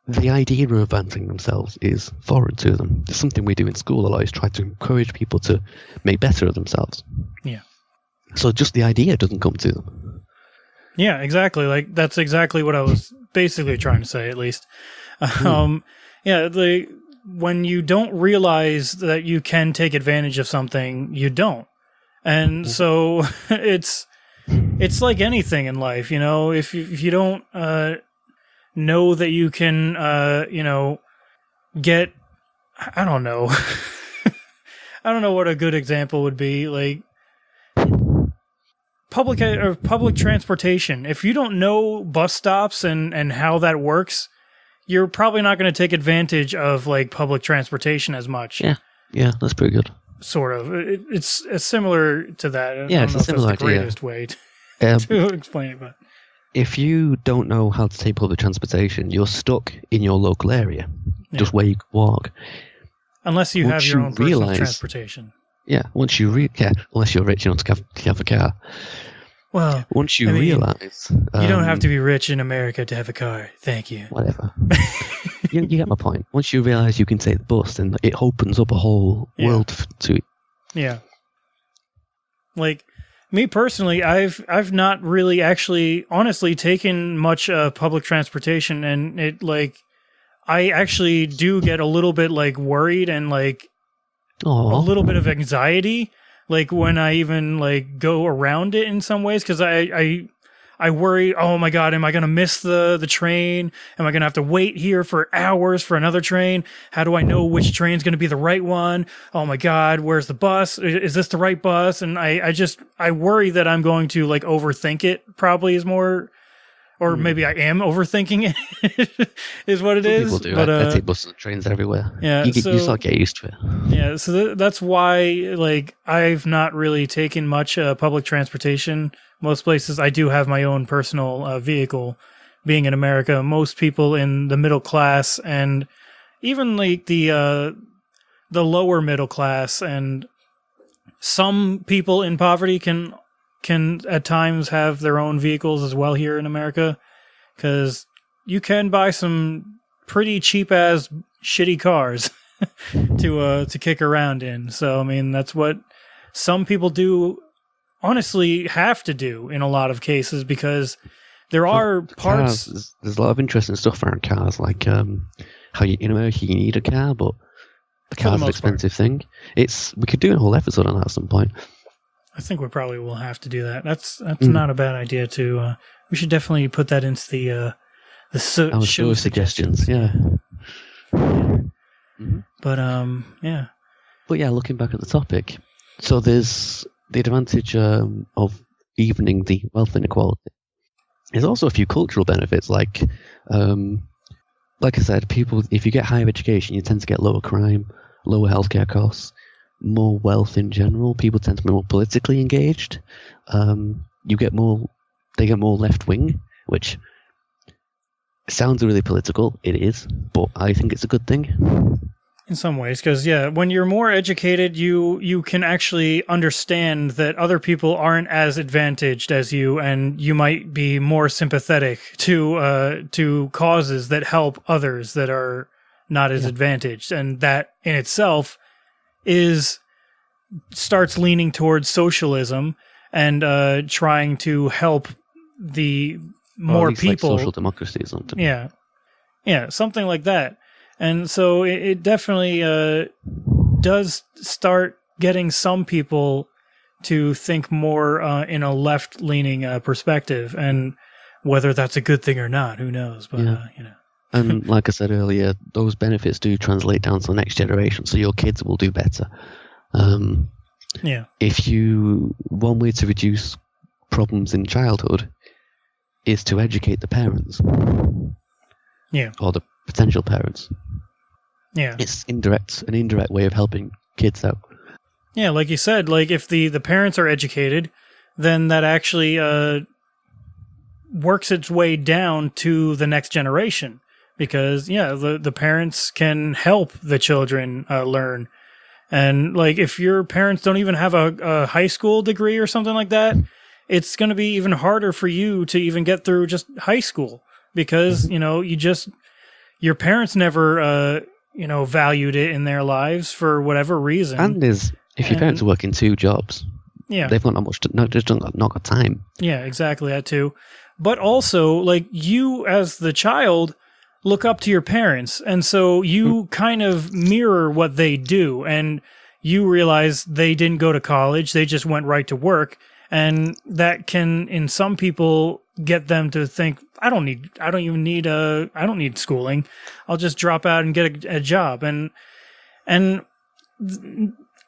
The idea of advancing themselves is foreign to them. It's something we do in school a lot, is try to encourage people to make better of themselves. Yeah. So just the idea doesn't come to them. Yeah, exactly. Like, that's exactly what I was basically trying to say, at least. When you don't realize that you can take advantage of something, you don't. And so it's like anything in life, you know, if you don't... know that you can, get, I don't know. I don't know what a good example would be. Like public transportation. If you don't know bus stops and how that works, you're probably not going to take advantage of like public transportation as much. Yeah, that's pretty good. Sort of. It's similar to that. Yeah, it's a similar idea. The greatest way to explain it, but. If you don't know how to take public transportation, you're stuck in your local area, just where you can walk. Unless you have your own personal transportation. Yeah, unless you're rich enough to have a car. Well, once you realize... you don't have to be rich in America to have a car. Thank you. Whatever. you get my point. Once you realize you can take the bus, then it opens up a whole world to it. Yeah. Like... Me personally, I've not really actually honestly taken much public transportation, and it I actually do get a little bit worried and a little bit of anxiety when I even go around it in some ways, because I worry, oh my God, am I going to miss the train? Am I going to have to wait here for hours for another train? How do I know which train's going to be the right one? Oh my God, where's the bus? Is this the right bus? And I worry that I'm going to overthink it, probably is more, or maybe I am overthinking it is what it is. People do. But, I take buses and trains everywhere. Yeah. You start get used to it. Yeah. So that's why I've not really taken much public transportation. Most places I do have my own personal vehicle. Being in America, most people in the middle class and even the lower middle class and some people in poverty can at times have their own vehicles as well here in America, because you can buy some pretty cheap ass shitty cars to kick around in. So I mean, that's what some people do. Honestly, have to do in a lot of cases, because there are parts. There's a lot of interesting stuff around cars, like how in America you need a car, but a car's an expensive thing. We could do a whole episode on that at some point. I think we probably will have to do that. That's not a bad idea to. We should definitely put that into the show suggestions. Yeah. But yeah. But yeah, looking back at the topic, so there's the advantage of evening the wealth inequality. There's also a few cultural benefits, like I said, people, if you get higher education, you tend to get lower crime, lower healthcare costs, more wealth in general. People tend to be more politically engaged. They get more left wing, which sounds really political. It is, but I think it's a good thing. In some ways, because when you're more educated, you can actually understand that other people aren't as advantaged as you, and you might be more sympathetic to causes that help others that are not as advantaged, and that in itself starts leaning towards socialism and trying to help the more people. Like social democracy or something. Yeah, something like that. And so it definitely does start getting some people to think more in a left-leaning perspective, and whether that's a good thing or not, who knows? But And like I said earlier, those benefits do translate down to the next generation, so your kids will do better. One way to reduce problems in childhood is to educate the parents. Yeah. Or the potential parents. Yeah. It's an indirect way of helping kids out. Yeah, like you said, like if the parents are educated, then that actually works its way down to the next generation. Because, the parents can help the children learn. And, like, if your parents don't even have a high school degree or something like that, it's going to be even harder for you to even get through just high school. Because, your parents never, valued it in their lives for whatever reason. And if your parents are working 2 jobs, they've got not got time. Yeah, exactly, that too. But also, like, you as the child look up to your parents, and so you kind of mirror what they do, and you realize they didn't go to college, they just went right to work, and that can, in some people, get them to think, I don't need schooling. I'll just drop out and get a job. And I'm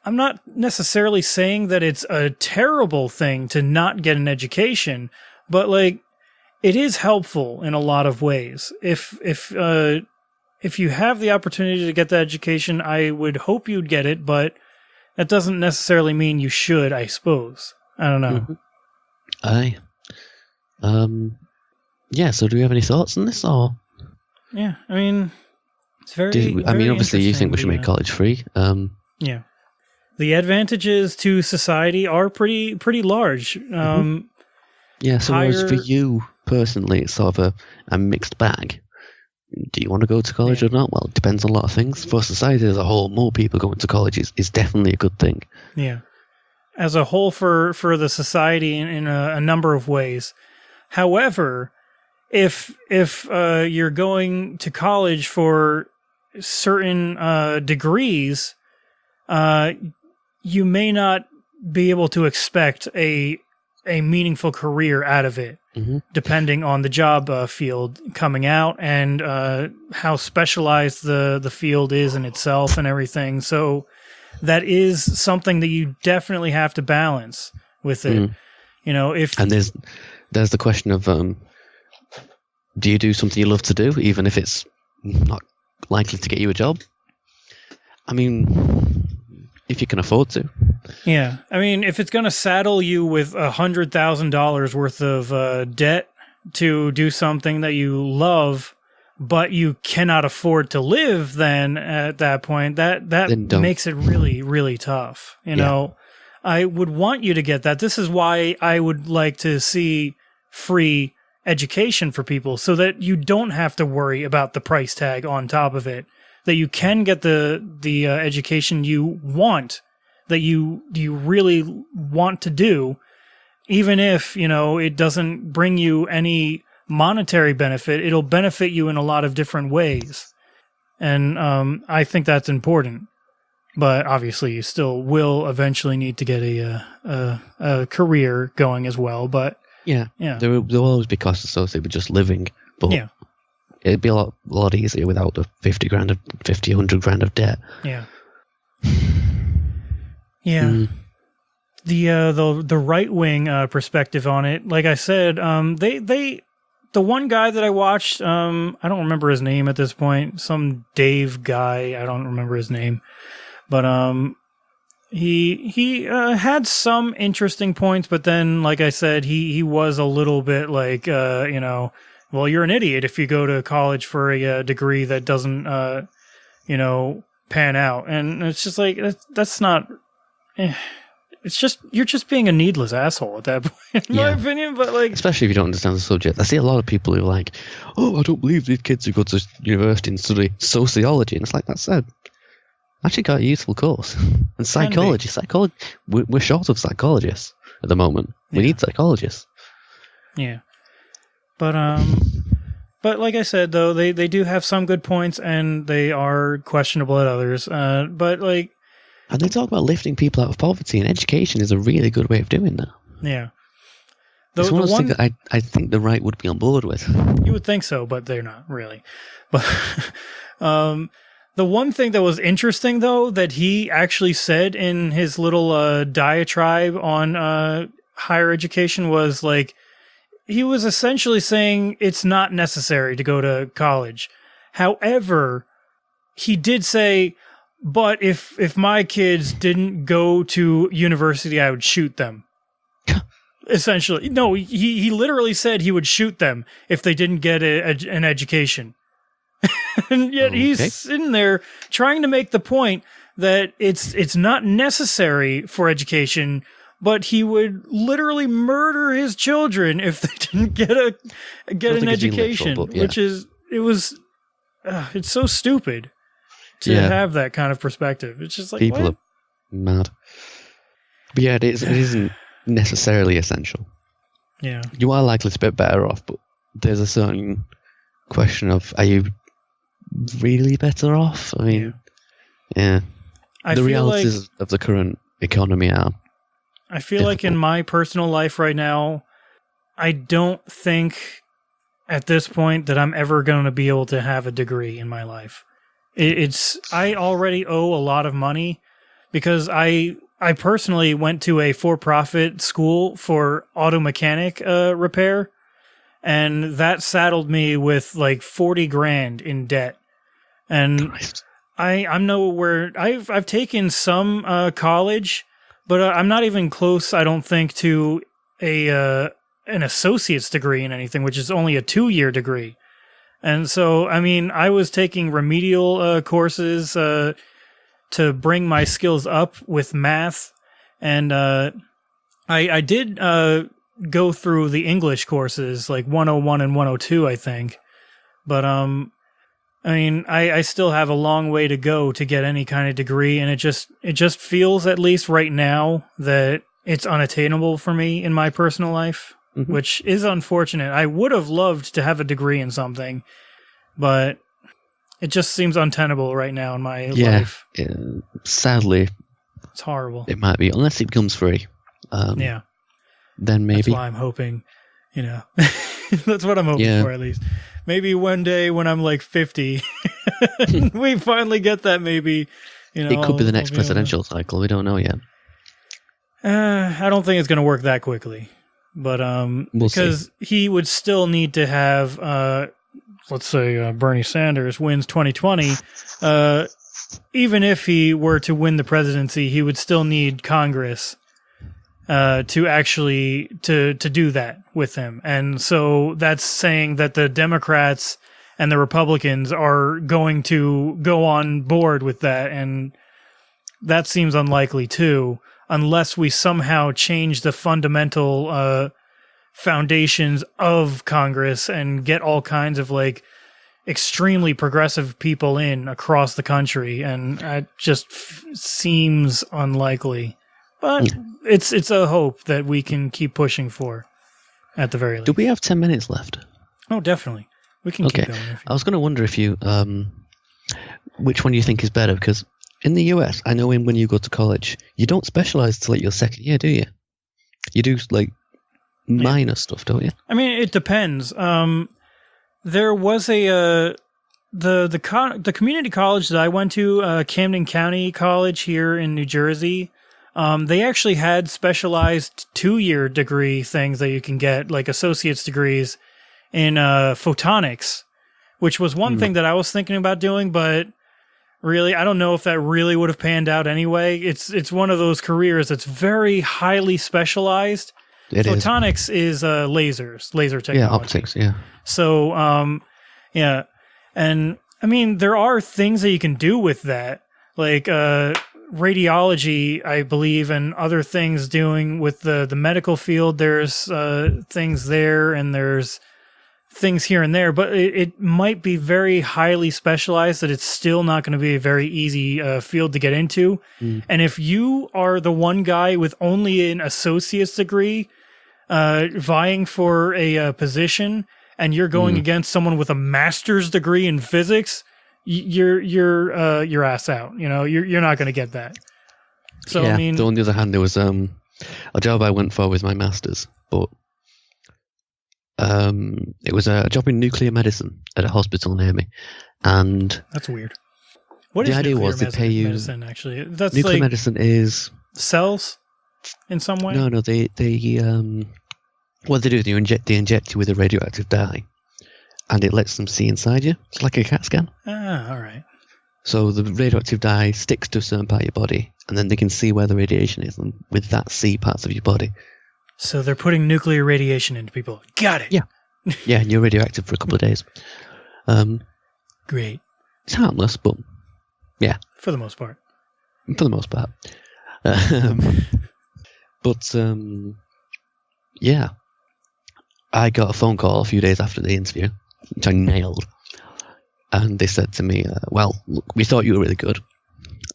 not necessarily saying that it's a terrible thing to not get an education, but like, it is helpful in a lot of ways. If you have the opportunity to get the education, I would hope you'd get it, but that doesn't necessarily mean you should, I suppose. I don't know. So do we have any thoughts on this, or? Yeah, I mean, it's very obviously you think we should make college free. Yeah. The advantages to society are pretty large. Yeah, so whereas for you personally, it's sort of a mixed bag. Do you want to go to college or not? Well, it depends on a lot of things. For society as a whole, more people going to college is definitely a good thing. Yeah. As a whole for the society in a number of ways. However, if you're going to college for certain degrees, you may not be able to expect a meaningful career out of it, depending on the job field coming out and how specialized the field is in itself and everything. So that is something that you definitely have to balance with it. And there's the question of do you do something you love to do, even if it's not likely to get you a job? I mean, if you can afford to. Yeah. I mean, if it's going to saddle you with $100,000 worth of debt to do something that you love, but you cannot afford to live, then at that point, that makes it really, really tough. You know, I would want you to get that. This is why I would like to see free education for people, so that you don't have to worry about the price tag on top of it, that you can get the education you want, that you really want to do, even if, it doesn't bring you any monetary benefit. It'll benefit you in a lot of different ways. And I think that's important. But obviously you still will eventually need to get a career going as well. But yeah. There will always be costs associated with just living. But it'd be a lot easier without the 100 grand of debt. Yeah. Yeah. The right wing perspective on it, like I said, the one guy that I watched, I don't remember his name at this point, some Dave guy, I don't remember his name, but he had some interesting points, but then, like I said, he was a little bit like, well, you're an idiot if you go to college for a degree that doesn't, pan out, and it's just like that's not. It's just you're just being a needless asshole at that point, in my opinion. But like, especially if you don't understand the subject, I see a lot of people who are like, "Oh, I don't believe these kids who go to university and study sociology," and it's like that's actually got a useful course. And psychology, we're short of psychologists at the moment. We need psychologists. Yeah, but like I said, though, they do have some good points, and they are questionable at others. But like. And they talk about lifting people out of poverty, and education is a really good way of doing that. Yeah. It's one of those things that I think the right would be on board with. You would think so, but they're not really. But the one thing that was interesting, though, that he actually said in his little diatribe on higher education was like, he was essentially saying it's not necessary to go to college. However, he did say, but if my kids didn't go to university, I would shoot them. Essentially. No, he literally said he would shoot them if they didn't get an education. And yet he's sitting there trying to make the point that it's not necessary for education, but he would literally murder his children if they didn't get an education, which is it's so stupid to have that kind of perspective. It's just like people are mad. But yeah, it isn't necessarily essential. Yeah, you are likely to be better off, but there's a certain question of, are you really better off? I mean, the realities of the current economy are. I feel like in my personal life right now, I don't think at this point that I'm ever going to be able to have a degree in my life. I already owe a lot of money because I personally went to a for-profit school for auto mechanic repair, and that saddled me with like $40,000 in debt. And Christ. I'm nowhere. I've taken some college, but I'm not even close, I don't think, to an associate's degree in anything, which is only a 2-year degree. And so, I mean, I was taking remedial courses to bring my skills up with math, and I did go through the English courses, like 101 and 102, I think. But I mean, I still have a long way to go to get any kind of degree, and it just feels, at least right now, that it's unattainable for me in my personal life, which is unfortunate. I would have loved to have a degree in something, but it just seems untenable right now in my life. Yeah, sadly, it's horrible. It might be, unless it becomes free. Then maybe. That's why I'm hoping, that's what I'm hoping for, at least. Maybe one day when I'm like 50, we finally get that. Maybe, it could be the next presidential cycle. We don't know yet. I don't think it's going to work that quickly, but because he would still need to have, let's say, Bernie Sanders wins 2020. Even if he were to win the presidency, he would still need Congress to actually to do that with him. And so that's saying that the Democrats and the Republicans are going to go on board with that, and that seems unlikely too, unless we somehow change the fundamental foundations of Congress and get all kinds of like extremely progressive people in across the country, and that just seems unlikely. But it's a hope that we can keep pushing for, at the very least. Do we have 10 minutes left? Oh, definitely. We can keep going. I was going to wonder if you, which one you think is better, because in the US, I know when you go to college, you don't specialize till like your second year, do you? You do like minor stuff, don't you? I mean, it depends. There was the community college that I went to, Camden County College here in New Jersey. they actually had specialized 2-year degree things that you can get, like associate's degrees in photonics, which was one thing that I was thinking about doing, but really, I don't know if that really would have panned out anyway. It's one of those careers that's very highly specialized. Photonics is lasers, laser technology. Yeah, optics, yeah. So, yeah. And, I mean, there are things that you can do with that, like radiology, I believe, and other things doing with the medical field. There's things there, and there's things here and there, but it might be very highly specialized that it's still not going to be a very easy field to get into. And if you are the one guy with only an associate's degree vying for a position, and you're going against someone with a master's degree in physics, you're ass out. You know, you're not going to get that. So yeah, I mean, though on the other hand, there was a job I went for with my master's, but it was a job in nuclear medicine at a hospital near me, and that's weird. What the is idea nuclear was to pay you. Medicine, actually, that's nuclear like medicine is cells in some way. No, they what they do, they inject you with a radioactive dye, and it lets them see inside you. It's like a CAT scan. Ah, all right. So the radioactive dye sticks to a certain part of your body, and then they can see where the radiation is, and with that, see parts of your body. So they're putting nuclear radiation into people. Got it. Yeah. Yeah, and you're radioactive for a couple of days. Great. It's harmless, but yeah. For the most part. For the most part. But, yeah. I got a phone call a few days after the interview, which I nailed. And they said to me, well, look, we thought you were really good.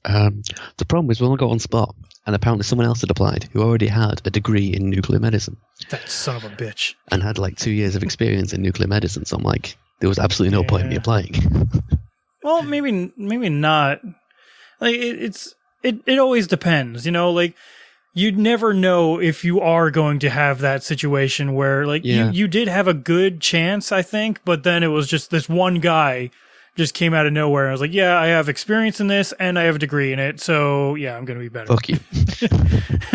The problem is we only got on spot, and apparently someone else had applied who already had a degree in nuclear medicine. That son of a bitch. And had like 2 years of experience in nuclear medicine. So I'm like, there was absolutely no point in me applying. Well, maybe not. Like it always depends, you know. Like you'd never know if you are going to have that situation where, like, you did have a good chance, I think, but then it was just this one guy just came out of nowhere. And I was like, yeah, I have experience in this and I have a degree in it. So yeah, I'm going to be better. Fuck you.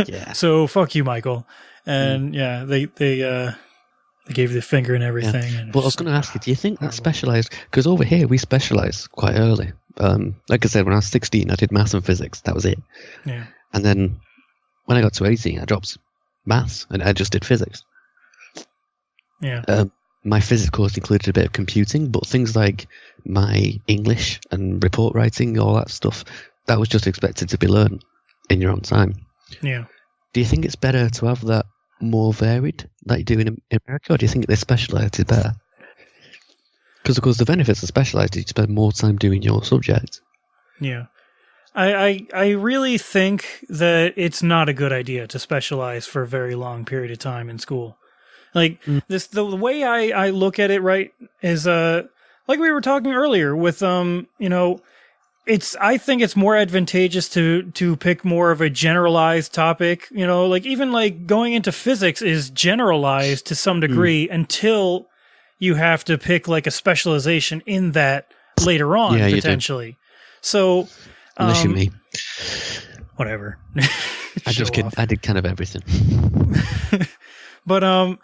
Yeah. So fuck you, Michael. And yeah, they gave you the finger and everything. Yeah. And well, I was going to ask you, do you think that's specialized? Because over here, we specialize quite early. Like I said, when I was 16, I did maths and physics. That was it. Yeah. And then when I got to 18, I dropped maths and I just did physics. Yeah. My physics course included a bit of computing, but things like my English and report writing, all that stuff, that was just expected to be learned in your own time. Yeah. Do you think it's better to have that more varied, like you do in America, or do you think they're specialised better? Because, of course, the benefits of specialised is you spend more time doing your subject. Yeah. I really think that it's not a good idea to specialize for a very long period of time in school. Like the way I look at it, right, is like we were talking earlier with you know, I think it's more advantageous to pick more of a generalized topic, you know, like even like going into physics is generalized to some degree until you have to pick like a specialization in that later on, potentially. So unless you're me. Whatever. I just kidding. I did kind of everything. But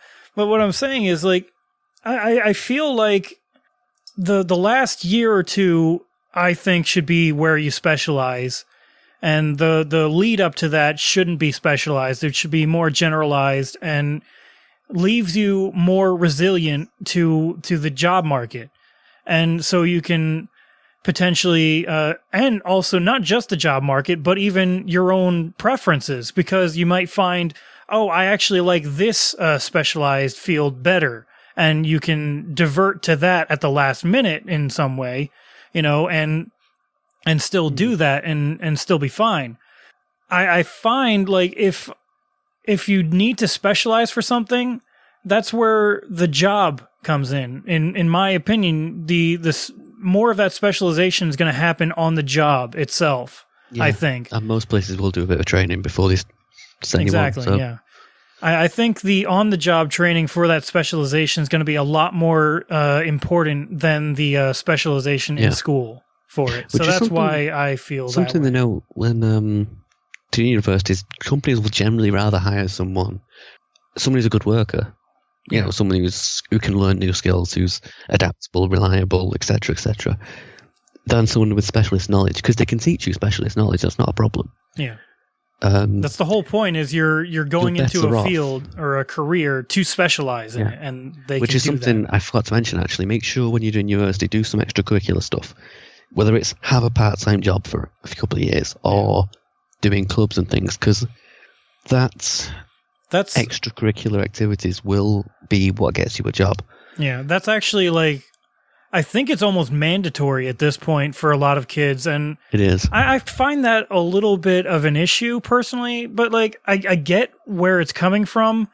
what I'm saying is, like, I feel like the last year or two, I think, should be where you specialize, and the lead up to that shouldn't be specialized. It should be more generalized and leaves you more resilient to the job market, and so you can potentially, and also not just the job market, but even your own preferences, because you might find, oh, I actually like this specialized field better, and you can divert to that at the last minute in some way, you know, and still do that and still be fine. I find, like, if you need to specialize for something, that's where the job comes in. In my opinion, this more of that specialization is going to happen on the job itself, I think. And most places will do a bit of training before they send exactly, you on. So. Yeah. I think the on-the-job training for that specialization is going to be a lot more important than the specialization in school for it. So that's why I feel something that way. to know when to universities, companies will generally rather hire someone who's a good worker. You know, someone who can learn new skills, who's adaptable, reliable, etc., than someone with specialist knowledge, because they can teach you specialist knowledge. That's not a problem. Yeah. That's the whole point. Is you're going into a field or a career to specialize in it, and which is something I forgot to mention. Actually, make sure when you're doing university, do some extracurricular stuff. Whether it's have a part-time job for a couple of years or doing clubs and things, because that's extracurricular activities will be what gets you a job. Yeah, that's actually like, I think it's almost mandatory at this point for a lot of kids, and it is. I find that a little bit of an issue personally, but like I get where it's coming from,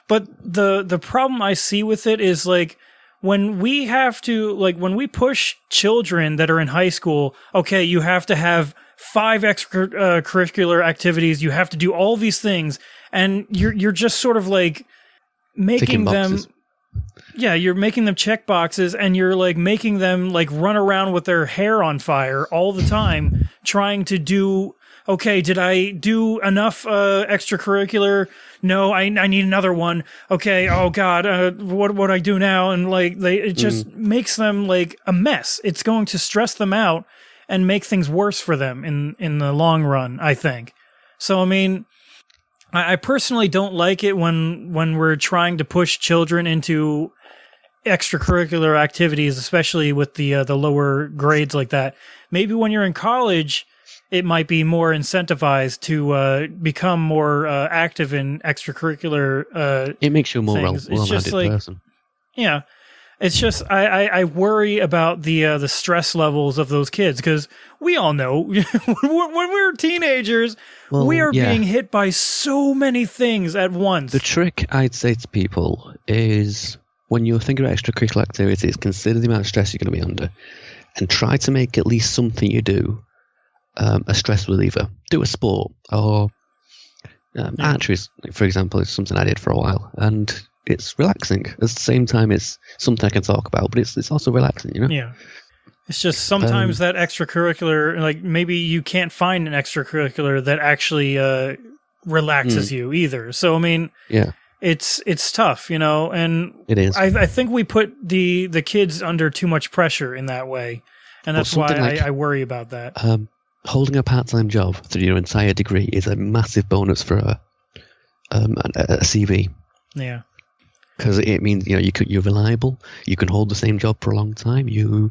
but the problem I see with it is like when we have to, like when we push children that are in high school, okay, you have to have 5 extracurricular activities, you have to do all these things, and you're just sort of like making them, you're making them check boxes, and you're like making them like run around with their hair on fire all the time, trying to do, okay, did I do enough extracurricular? No, I need another one. Okay, oh God, what do I do now? And like it just makes them like a mess. It's going to stress them out and make things worse for them in the long run, I think. So I mean, I personally don't like it when we're trying to push children into extracurricular activities, especially with the lower grades like that. Maybe when you're in college, it might be more incentivized to become more active in extracurricular it makes you a more well-rounded person. Yeah. It's just I worry about the stress levels of those kids, because we all know when we're teenagers, we are being hit by so many things at once. The trick I'd say to people is, when you're thinking about extracurricular activities, consider the amount of stress you're going to be under, and try to make at least something you do a stress reliever. Do a sport, or archery, for example, is something I did for a while, and it's relaxing. At the same time, it's something I can talk about, but it's also relaxing, you know? Yeah. It's just sometimes that extracurricular, like maybe you can't find an extracurricular that actually relaxes you either. So, I mean, it's tough, you know, and it is. I think we put the kids under too much pressure in that way, and that's why I worry about that. Holding a part-time job through your entire degree is a massive bonus for a CV. Yeah. Because it means, you know, you're reliable. You can hold the same job for a long time. You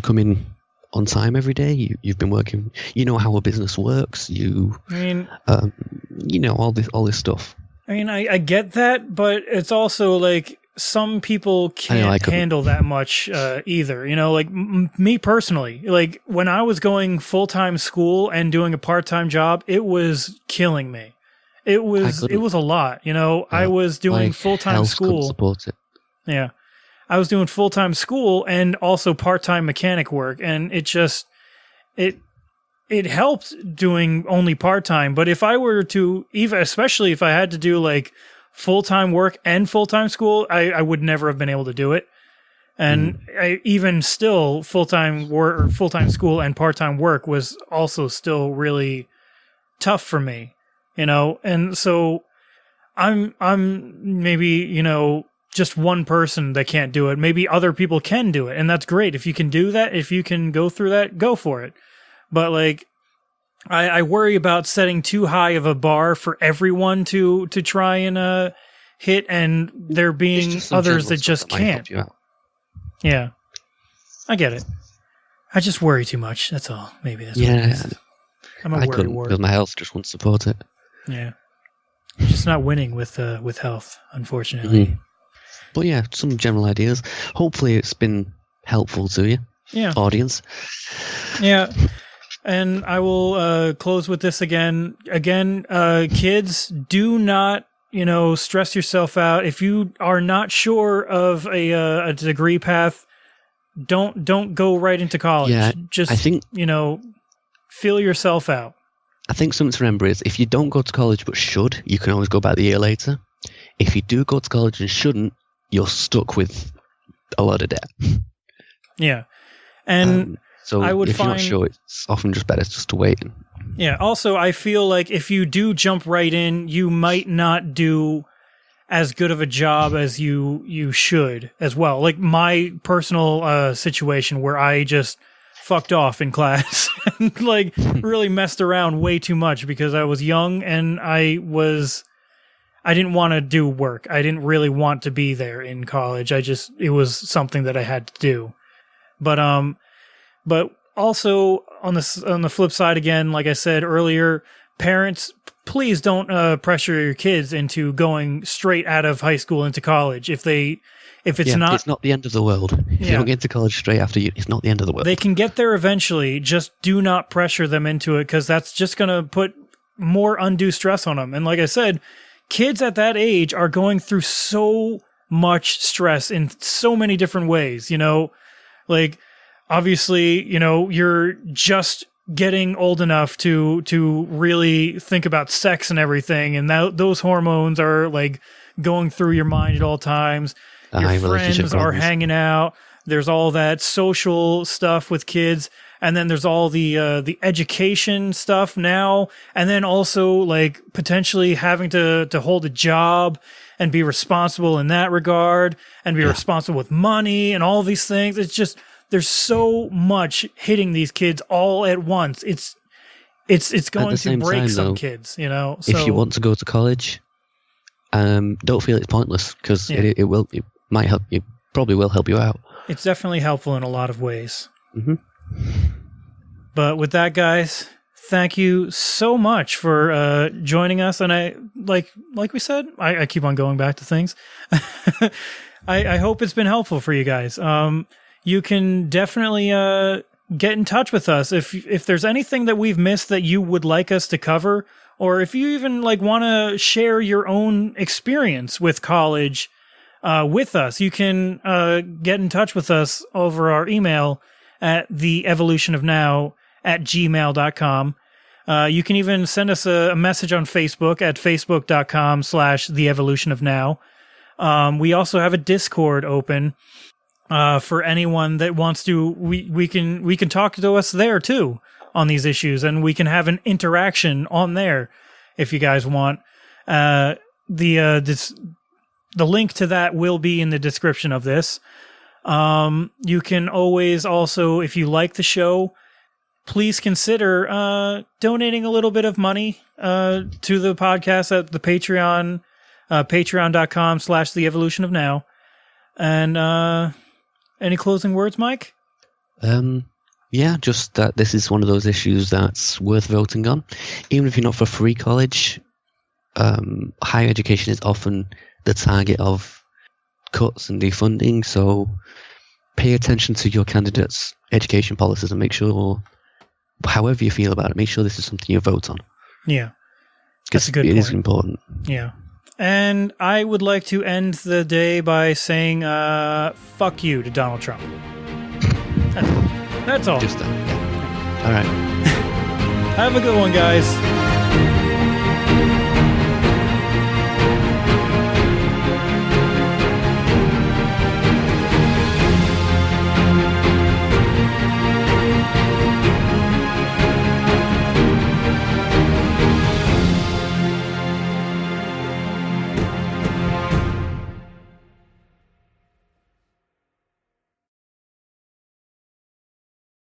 come in on time every day. You've been working. You know how a business works. You know all this stuff. I mean, I get that, but it's also like some people can't handle that much either. You know, like me personally, like when I was going full-time school and doing a part-time job, it was killing me. It was a lot, you know. I was doing full-time school. Support it. Yeah. I was doing full-time school and also part-time mechanic work, and it just it helped doing only part-time, but if I were to, especially if I had to do like full-time work and full-time school, I would never have been able to do it. And even still, full-time work or full-time school and part-time work was also still really tough for me. You know, and so I'm maybe, you know, just one person that can't do it. Maybe other people can do it, and that's great. If you can do that, if you can go through that, go for it. But like, I worry about setting too high of a bar for everyone to try and hit, and there being others that just can't. Yeah, I get it. I just worry too much. That's all. Maybe that's what it is. I'm a worry wart. Because my health just won't support it. Yeah, I'm just not winning with health, unfortunately. But yeah, some general ideas. Hopefully, it's been helpful to you, audience. Yeah, and I will close with this again. Again, kids, do not, you know, stress yourself out. If you are not sure of a degree path, don't go right into college. Yeah, I think, you know, feel yourself out. I think something to remember is, if you don't go to college but should, you can always go back the year later. If you do go to college and shouldn't, you're stuck with a lot of debt. Yeah. And so I would if you're not sure, it's often just better just to wait. Yeah. Also, I feel like if you do jump right in, you might not do as good of a job as you should as well. Like my personal situation where I just fucked off in class and like really messed around way too much because I was young and I didn't want to do work. I didn't really want to be there in college. It was something that I had to do. But also on the flip side again, like I said earlier, parents, please don't pressure your kids into going straight out of high school into college. If it's not the end of the world. If you don't get into college straight after you, it's not the end of the world. They can get there eventually. Just do not pressure them into it because that's just going to put more undue stress on them. And like I said, kids at that age are going through so much stress in so many different ways, like obviously, you're just getting old enough to really think about sex and everything. And those hormones are like going through your mind at all times. Your friends are hanging out. There's all that social stuff with kids. And then there's all the education stuff now. And then also like potentially having to hold a job and be responsible in that regard and be responsible with money and all these things. It's just, there's so much hitting these kids all at once. It's going to break some kids, So, if you want to go to college, don't feel it's pointless because it might help you. Probably will help you out. It's definitely helpful in a lot of ways. Mm-hmm. But with that, guys, thank you so much for joining us. And I like we said, I keep on going back to things. I hope it's been helpful for you guys. You can definitely get in touch with us if there's anything that we've missed that you would like us to cover, or if you even like want to share your own experience with college with us. You can get in touch with us over our email at theevolutionofnow@gmail.com. You can even send us a message on Facebook at facebook.com/theevolutionofnow. We also have a Discord open. For anyone that wants to, we can talk to us there too on these issues, and we can have an interaction on there if you guys want. The link to that will be in the description of this. You can always also, if you like the show, please consider donating a little bit of money to the podcast at the Patreon, patreon.com/theevolutionofnow. And any closing words, Mike? Yeah, just that this is one of those issues that's worth voting on. Even if you're not for free college, higher education is often the target of cuts and defunding, so pay attention to your candidates' education policies and make sure, however you feel about it, make sure this is something you vote on. Yeah, that's a good point. It is important. Yeah. And I would like to end the day by saying, fuck you to Donald Trump. That's all. Just that. Yeah. All right. Have a good one, guys.